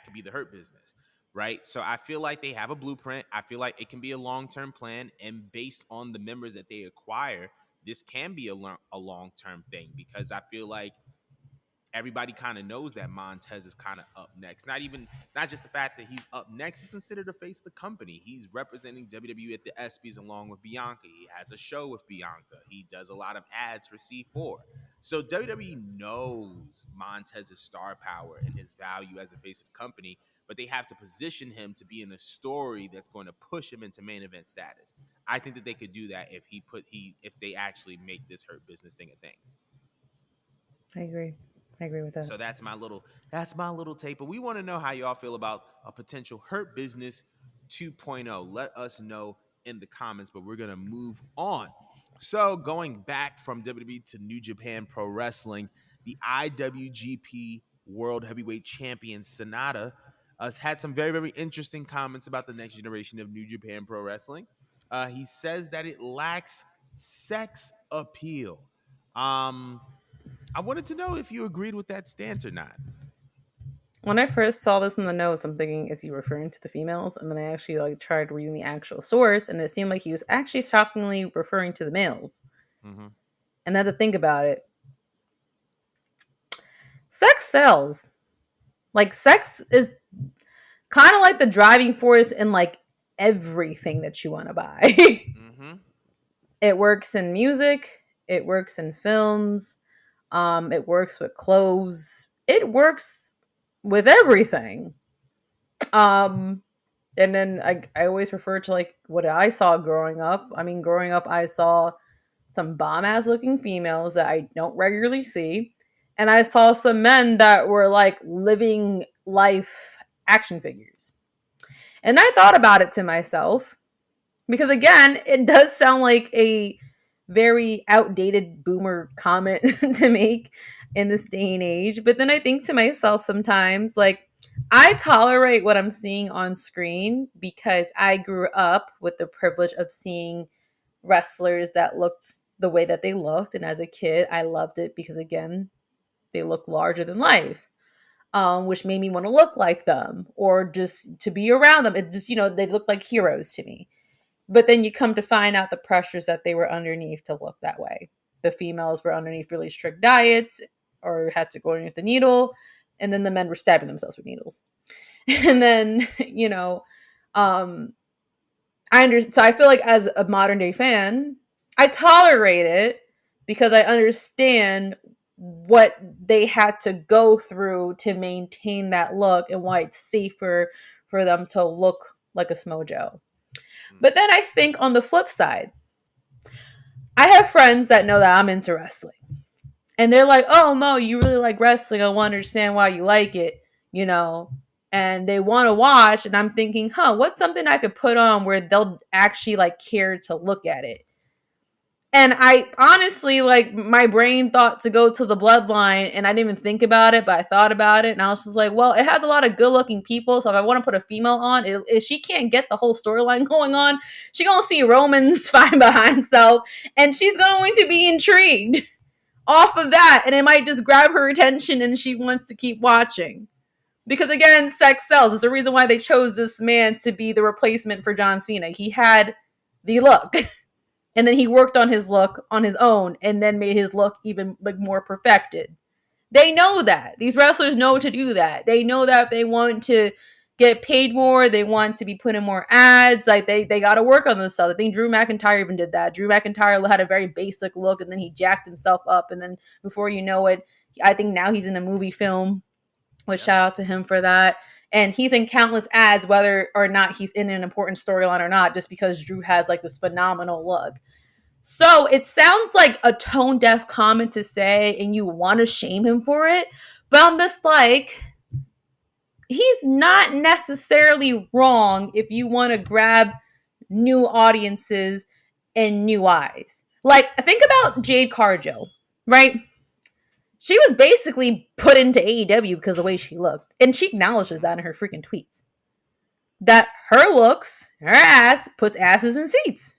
could be the Hurt Business, right? So I feel like they have a blueprint. I feel like it can be a long term plan, and based on the members that they acquire, this can be a long term thing because I feel like everybody kind of knows that Montez is kind of up next. Not just the fact that he's up next, he's considered to face the company. He's representing WWE at the ESPYs along with Bianca. He has a show with Bianca. He does a lot of ads for C4. So WWE knows Montez's star power and his value as a face of the company, but they have to position him to be in a story that's going to push him into main event status. I think that they could do that if they actually make this Hurt Business thing a thing. I agree. I agree with that. So that's my little take. But we want to know how y'all feel about a potential Hurt Business 2.0. Let us know in the comments. But we're gonna move on. So going back from WWE to New Japan Pro Wrestling, the IWGP World Heavyweight Champion Sonata has had some very, very interesting comments about the next generation of New Japan Pro Wrestling. He says that it lacks sex appeal. I wanted to know if you agreed with that stance or not. When I first saw this in the notes, I'm thinking, is he referring to the females? And then I actually tried reading the actual source, and it seemed like he was actually shockingly referring to the males. Mm-hmm. And then to think about it, sex sells. Like, sex is kind of like the driving force in like everything that you want to buy. Mm-hmm. It works in music. It works in films. It works with clothes. It works with everything. And then I always refer to like what I saw growing up. I mean, growing up, I saw some bomb ass looking females that I don't regularly see. And I saw some men that were like living life action figures. And I thought about it to myself because, again, it does sound like a very outdated boomer comment to make in this day and age. But then I think to myself sometimes, like, I tolerate what I'm seeing on screen because I grew up with the privilege of seeing wrestlers that looked the way that they looked. And as a kid, I loved it because, again, they look larger than life. Which made me want to look like them or just to be around them. It just, they look like heroes to me. But then you come to find out the pressures that they were underneath to look that way. The females were underneath really strict diets or had to go underneath the needle. And then the men were stabbing themselves with needles. And then, I understand. So I feel like as a modern day fan, I tolerate it because I understand what they had to go through to maintain that look and why it's safer for them to look like a Smojo. But then I think on the flip side, I have friends that know that I'm into wrestling. And they're like, oh, Mo, you really like wrestling. I want to understand why you like it, and they want to watch. And I'm thinking, what's something I could put on where they'll actually like care to look at it? And I honestly, like, my brain thought to go to the Bloodline, and I didn't even think about it, but I thought about it, and I was just like, well, it has a lot of good-looking people, so if I want to put a female on, if she can't get the whole storyline going on, she's going to see Roman's find behind himself, and she's going to be intrigued off of that, and it might just grab her attention, and she wants to keep watching. Because, again, sex sells. It's the reason why they chose this man to be the replacement for John Cena. He had the look. And then he worked on his look on his own and then made his look even like more perfected. They know that. These wrestlers know to do that. They know that if they want to get paid more, they want to be put in more ads. Like they got to work on this stuff. I think Drew McIntyre even did that. Drew McIntyre had a very basic look and then he jacked himself up. And then before you know it, I think now he's in a movie film. Which shout out to him for that. And he's in countless ads, whether or not he's in an important storyline or not, just because Drew has like this phenomenal look. So it sounds like a tone deaf comment to say, and you want to shame him for it. But I'm just like, he's not necessarily wrong if you want to grab new audiences and new eyes. Like, think about Jade Cargill, right? She was basically put into AEW because of the way she looked. And she acknowledges that in her freaking tweets. That her looks, her ass, puts asses in seats.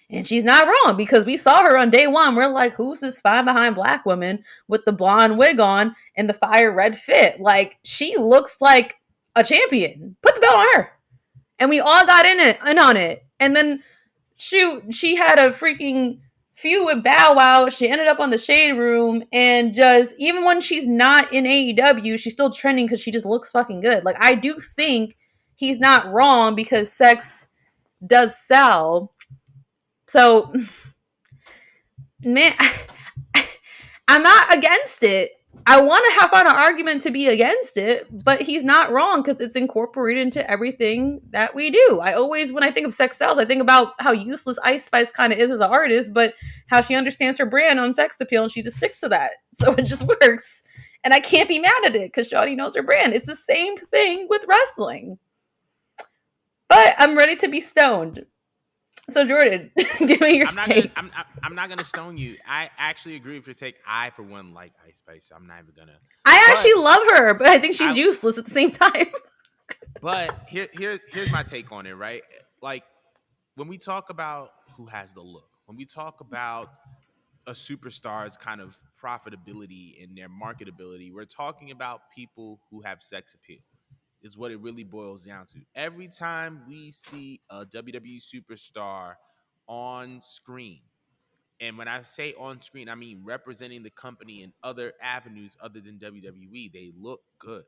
And she's not wrong because we saw her on day one. We're like, who's this fine behind black woman with the blonde wig on and the fire red fit? Like, she looks like a champion. Put the belt on her. And we all got in on it. And then she had a freaking feud with Bow Wow. She ended up on the Shade Room, and just even when she's not in AEW, she's still trending because she just looks fucking good. Like, I do think he's not wrong because sex does sell. So, man, I'm not against it. I want to have on an argument to be against it, but he's not wrong because it's incorporated into everything that we do. I always, when I think of sex sells, I think about how useless Ice Spice kind of is as an artist, but how she understands her brand on sex appeal and she just sticks to that. So it just works. And I can't be mad at it because Shawty knows her brand. It's the same thing with wrestling. But I'm ready to be stoned. So Jordan, give me your take. I'm not gonna stone you. I actually agree with your take. I for one like Ice Spice, so I'm not even gonna. I But actually love her, but I think she's I useless at the same time. but here's my take on it. Right, like when we talk about who has the look, when we talk about a superstar's kind of profitability and their marketability, we're talking about people who have sex appeal. Is what it really boils down to. Every time we see a WWE superstar on screen, and when I say on screen, I mean representing the company in other avenues other than WWE, they look good.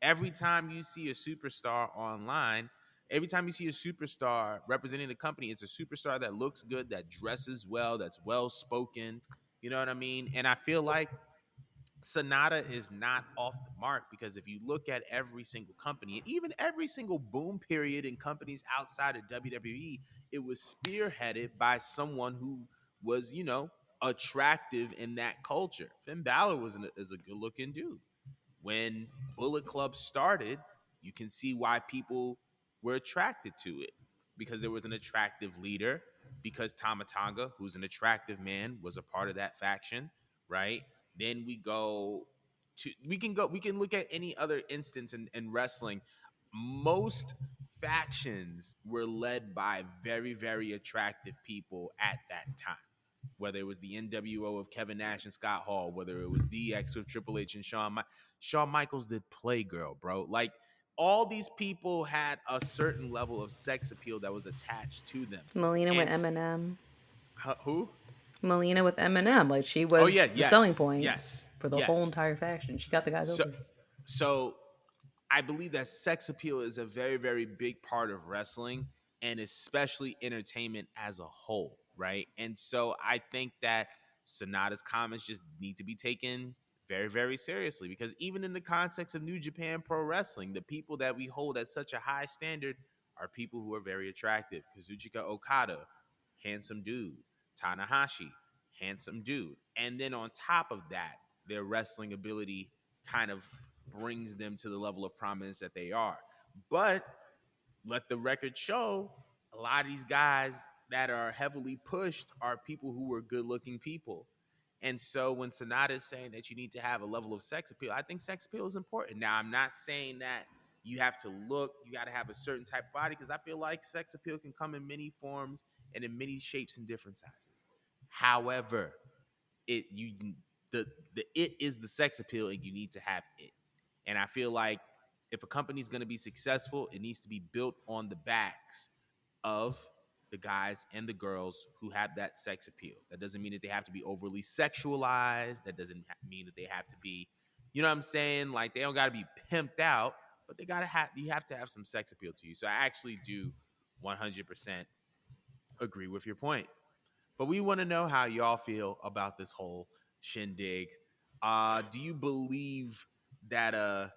Every time you see a superstar online, every time you see a superstar representing the company, it's a superstar that looks good, that dresses well, that's well spoken. You know what I mean? And I feel like Sonata is not off the mark because if you look at every single company and even every single boom period in companies outside of WWE, it was spearheaded by someone who was, attractive in that culture. Finn Balor is a good looking dude. When Bullet Club started, you can see why people were attracted to it because there was an attractive leader, because Tama Tonga, who's an attractive man, was a part of that faction, right? Then we can look at any other instance in wrestling. Most factions were led by very, very attractive people at that time. Whether it was the NWO of Kevin Nash and Scott Hall, whether it was DX with Triple H and Shawn Michaels did Playgirl, bro. Like all these people had a certain level of sex appeal that was attached to them. Melina with And Eminem. who? Melina with Eminem. Like she Oh was yeah, the selling yes, point yes, for the whole yes. entire faction. She got the guys So over. so I believe that sex appeal is a very, very big part of wrestling and especially entertainment as a whole, right? And so I think that Sonata's comments just need to be taken very, very seriously because even in the context of New Japan Pro Wrestling, the people that we hold at such a high standard are people who are very attractive. Kazuchika Okada, handsome dude. Tanahashi, handsome dude. And then on top of that, their wrestling ability kind of brings them to the level of prominence that they are. But let the record show a lot of these guys that are heavily pushed are people who were good looking people. And so when Sonata is saying that you need to have a level of sex appeal, I think sex appeal is important. Now, I'm not saying that you have to look, you got to have a certain type of body because I feel like sex appeal can come in many forms and in many shapes and different sizes. However, it you the it is the sex appeal and you need to have it. And I feel like if a company's going to be successful, it needs to be built on the backs of the guys and the girls who have that sex appeal. That doesn't mean that they have to be overly sexualized. That doesn't mean that they have to be, you know what I'm saying? Like they don't got to be pimped out, but you have to have some sex appeal to you. So I actually do 100% agree with your point. But we want to know how y'all feel about this whole shindig. Do you believe that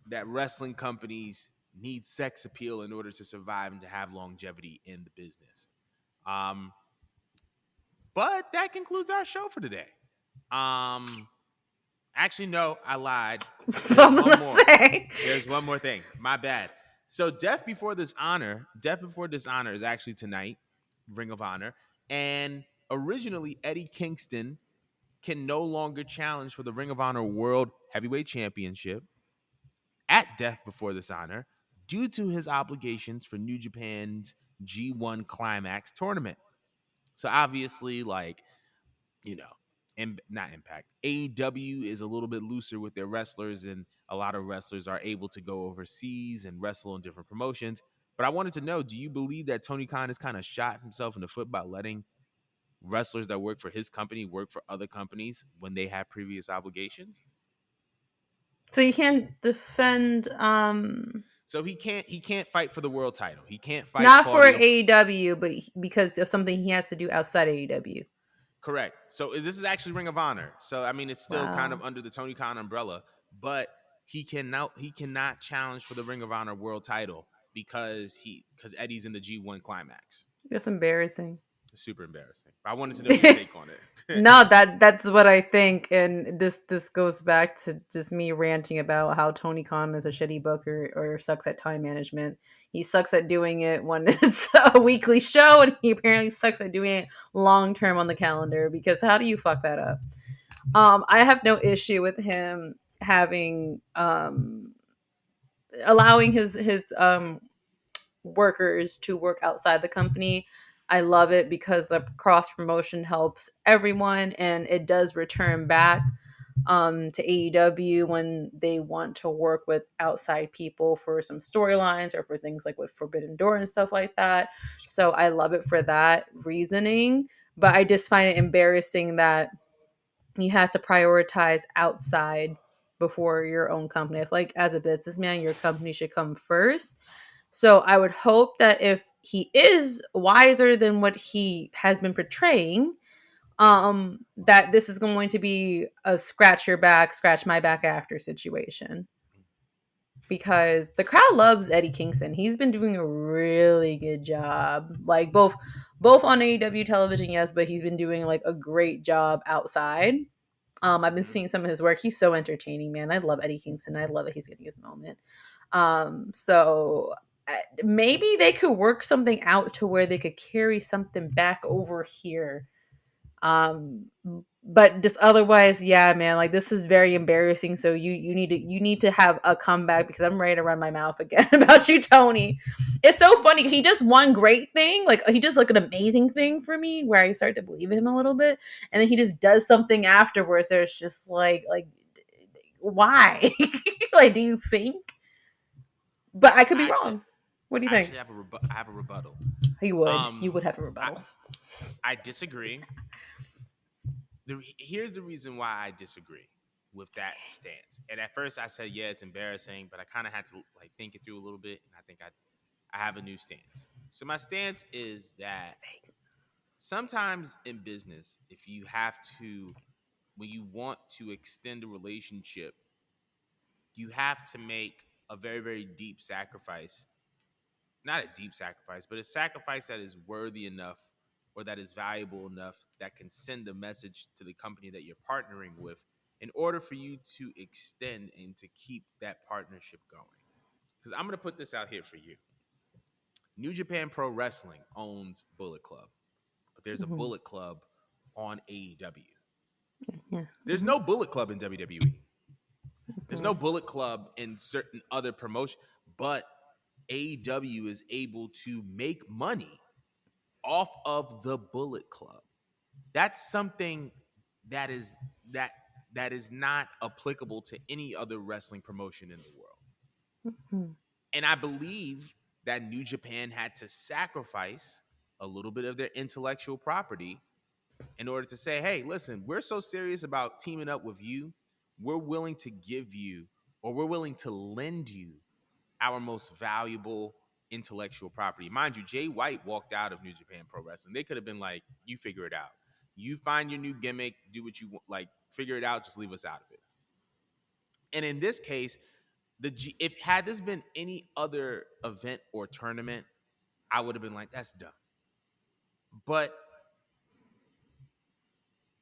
that wrestling companies need sex appeal in order to survive and to have longevity in the business? Um, but that concludes our show for today. Actually, no, I lied. I There's was one gonna more. say. There's one more thing. My bad. So, Death Before Dishonor is actually tonight, Ring of Honor, and originally Eddie Kingston can no longer challenge for the Ring of Honor World Heavyweight Championship at Death Before Dishonor due to his obligations for New Japan's G1 Climax tournament. So obviously, like, you know, and not Impact. AEW is a little bit looser with their wrestlers, and a lot of wrestlers are able to go overseas and wrestle in different promotions. But I wanted to know, do you believe that Tony Khan has kind of shot himself in the foot by letting wrestlers that work for his company work for other companies when they have previous obligations? So you can't defend So he can't fight for the world title. He can't fight not for Claudio. AEW, but because of something he has to do outside of AEW. Correct. So this is actually Ring of Honor. So I mean, it's still kind of Wow. under the Tony Khan umbrella, but he cannot challenge for the Ring of Honor world title because Eddie's in the G1 Climax. That's embarrassing. It's super embarrassing. I wanted to know your take on it. No, that's what I think, and this goes back to just me ranting about how Tony Khan is a shitty booker or sucks at time management. He sucks at doing it when it's a weekly show, and he apparently sucks at doing it long term on the calendar. Because how do you fuck that up? I have no issue with him having allowing his workers to work outside the company. I love it because the cross promotion helps everyone and it does return back to AEW when they want to work with outside people for some storylines or for things like with Forbidden Door and stuff like that. So I love it for that reasoning. But I just find it embarrassing that you have to prioritize outside before your own company. I feel like as a businessman, your company should come first. So I would hope that if he is wiser than what he has been portraying, that this is going to be a scratch your back, scratch my back after situation. Because the crowd loves Eddie Kingston. He's been doing a really good job. Like both on AEW television, yes, but he's been doing like a great job outside. I've been Mhm. seeing some of his work. He's so entertaining, man. I love Eddie Kingston. I love that he's getting his moment. So maybe they could work something out to where they could carry something back over here. Um, but just otherwise, yeah, man, like this is very embarrassing. So you need to have a comeback because I'm ready to run my mouth again about you, Tony. It's so funny. He does one great thing, like he does like an amazing thing for me where I start to believe him a little bit, and then he just does something afterwards. There's just like why? Like, do you think? But I could be I actually, wrong. What do you I think? actually have I have a rebuttal. You would. You Um, would have a I rebuttal. I disagree. Here's the reason why I disagree with that stance. And at first I said, yeah, it's embarrassing, but I kind of had to like think it through a little bit, and I think I have a new stance. So my stance is that It's fake. sometimes in business, if you have to, when you want to extend a relationship, you have to make a very, very deep sacrifice. Not a deep sacrifice, but a sacrifice that is worthy enough or that is valuable enough that can send a message to the company that you're partnering with in order for you to extend and to keep that partnership going. Because I'm going to put this out here for you. New Japan Pro Wrestling owns Bullet Club, but there's a Mm-hmm. Bullet Club on AEW. Yeah. There's no Bullet Club in WWE. There's no Mm-hmm. Bullet Club in certain other promotions, but AEW is able to make money off of the Bullet Club. That's something that is that that is not applicable to any other wrestling promotion in the world. Mm-hmm. And I believe that New Japan had to sacrifice a little bit of their intellectual property in order to say, hey, listen, we're so serious about teaming up with you. We're willing to give you, or we're willing to lend you our most valuable intellectual property. Mind you, Jay White walked out of New Japan Pro Wrestling. They could have been like, you figure it out. You find your new gimmick, do what you want, like figure it out, just leave us out of it. And in this case, if had this been any other event or tournament, I would have been like, that's dumb. But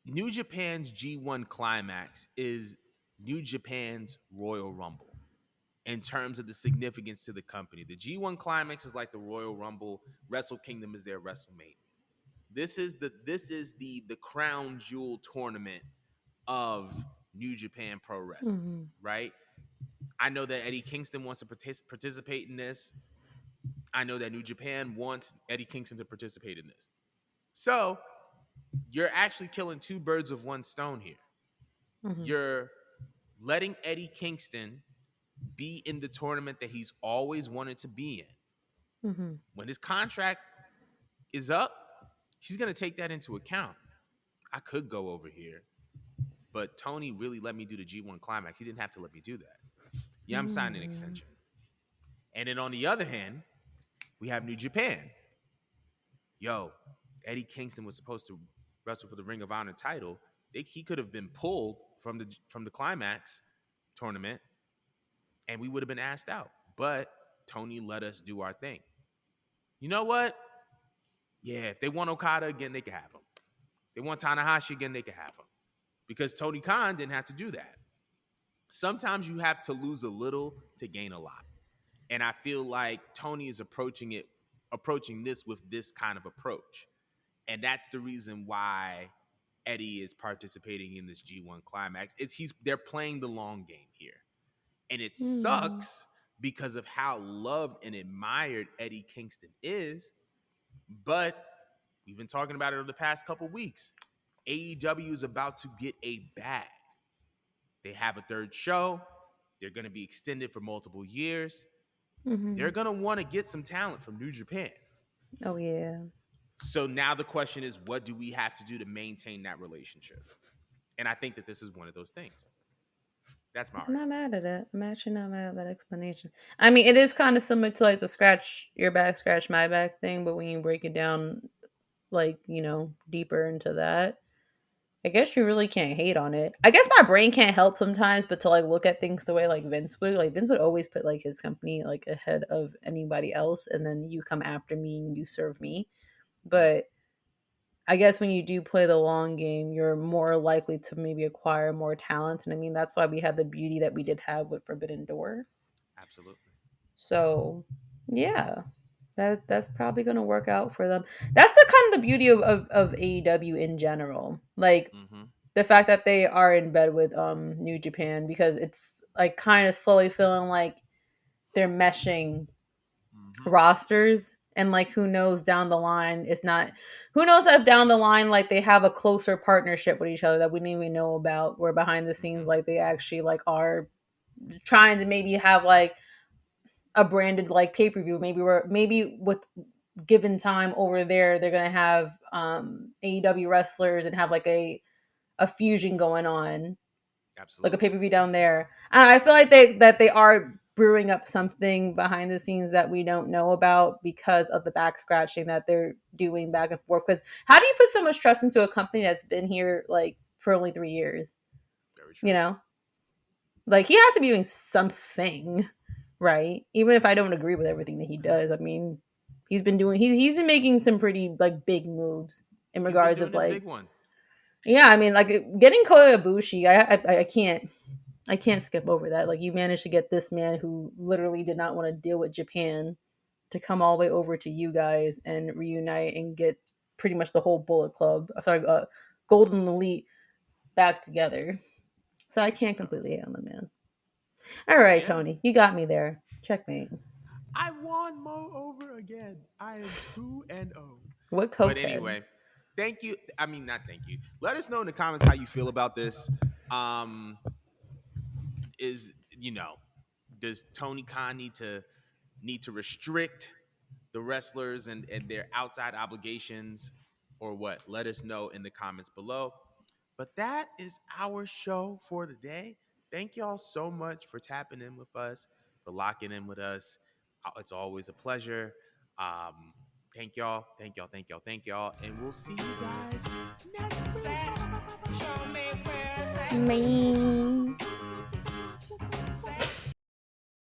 New Japan's G1 Climax is New Japan's Royal Rumble in terms of the significance to the company. The G1 Climax is like the Royal Rumble. Wrestle Kingdom is their WrestleMania. This is the crown jewel tournament of New Japan Pro Wrestling, Mm-hmm. right? I know that Eddie Kingston wants to participate in this. I know that New Japan wants Eddie Kingston to participate in this. So you're actually killing two birds with one stone here. Mm-hmm. You're letting Eddie Kingston be in the tournament that he's always wanted to be in. Mm-hmm. When his contract is up, he's going to take that into account. I could go over here, but Tony really let me do the G1 Climax. He didn't have to let me do that. Yeah, I'm signing an Mm-hmm. extension. And then on the other hand, we have New Japan. Yo, Eddie Kingston was supposed to wrestle for the Ring of Honor title, he could have been pulled from the Climax tournament, and we would have been asked out. But Tony let us do our thing. You know what? Yeah, if they want Okada again, they can have him. They want Tanahashi again, they can have him. Because Tony Khan didn't have to do that. Sometimes you have to lose a little to gain a lot. And I feel like Tony is approaching this with this kind of approach. And that's the reason why Eddie is participating in this G1 Climax. They're playing the long game here. And it sucks because of how loved and admired Eddie Kingston is. But we've been talking about it over the past couple weeks. AEW is about to get a bag. They have a third show. They're going to be extended for multiple years. They're going to want to get some talent from New Japan. Oh, yeah. So now the question is, what do we have to do to maintain that relationship? And I think that this is one of those things. That's my argument. I'm not mad at it. I'm actually not mad at that explanation. I mean, it is kind of similar to like the scratch your back, scratch my back thing, but when you break it down, like, you know, deeper into that, I guess you really can't hate on it. I guess my brain can't help sometimes, but to like look at things the way like Vince would. Like Vince would always put like his company like ahead of anybody else, and then you come after me and you serve me. But I guess when you do play the long game, you're more likely to maybe acquire more talent. And I mean, that's why we had the beauty that we did have with Forbidden Door. Absolutely. So, yeah, that's probably going to work out for them. That's the kind of the beauty of AEW in general. Like, the fact that they are in bed with New Japan, because it's like kind of slowly feeling like they're meshing rosters, and like who knows down the line, it's not, who knows if down the line like they have a closer partnership with each other that we didn't even know about, where behind the scenes like they actually like are trying to maybe have like a branded like pay-per-view. Maybe with given time over there they're gonna have AEW wrestlers and have like a fusion going on. Absolutely. Like a pay-per-view down there. I feel like they are brewing up something behind the scenes that we don't know about because of the back scratching that they're doing back and forth. Because how do you put so much trust into a company that's been here like for only 3 years? Very true. You know, like he has to be doing something, right? Even if I don't agree with everything that he does, I mean, he's been making some pretty like big moves in regards of like big one. Yeah, I mean, like getting Kota Ibushi, I can't skip over that. Like you managed to get this man who literally did not want to deal with Japan to come all the way over to you guys and reunite and get pretty much the whole Bullet Club, Golden Elite back together. So I can't completely hate on the man. All right, Tony, you got me there. Checkmate. I won Mo over again. I am 2-0. What cokehead? But anyway, thank you. I mean, not thank you. Let us know in the comments how you feel about this. Does Tony Khan need to restrict the wrestlers and their outside obligations, or what? Let us know in the comments below. But that is our show for today. Thank y'all so much for tapping in with us, for locking in with us. It's always a pleasure. Thank y'all. And we'll see you guys next week. Me.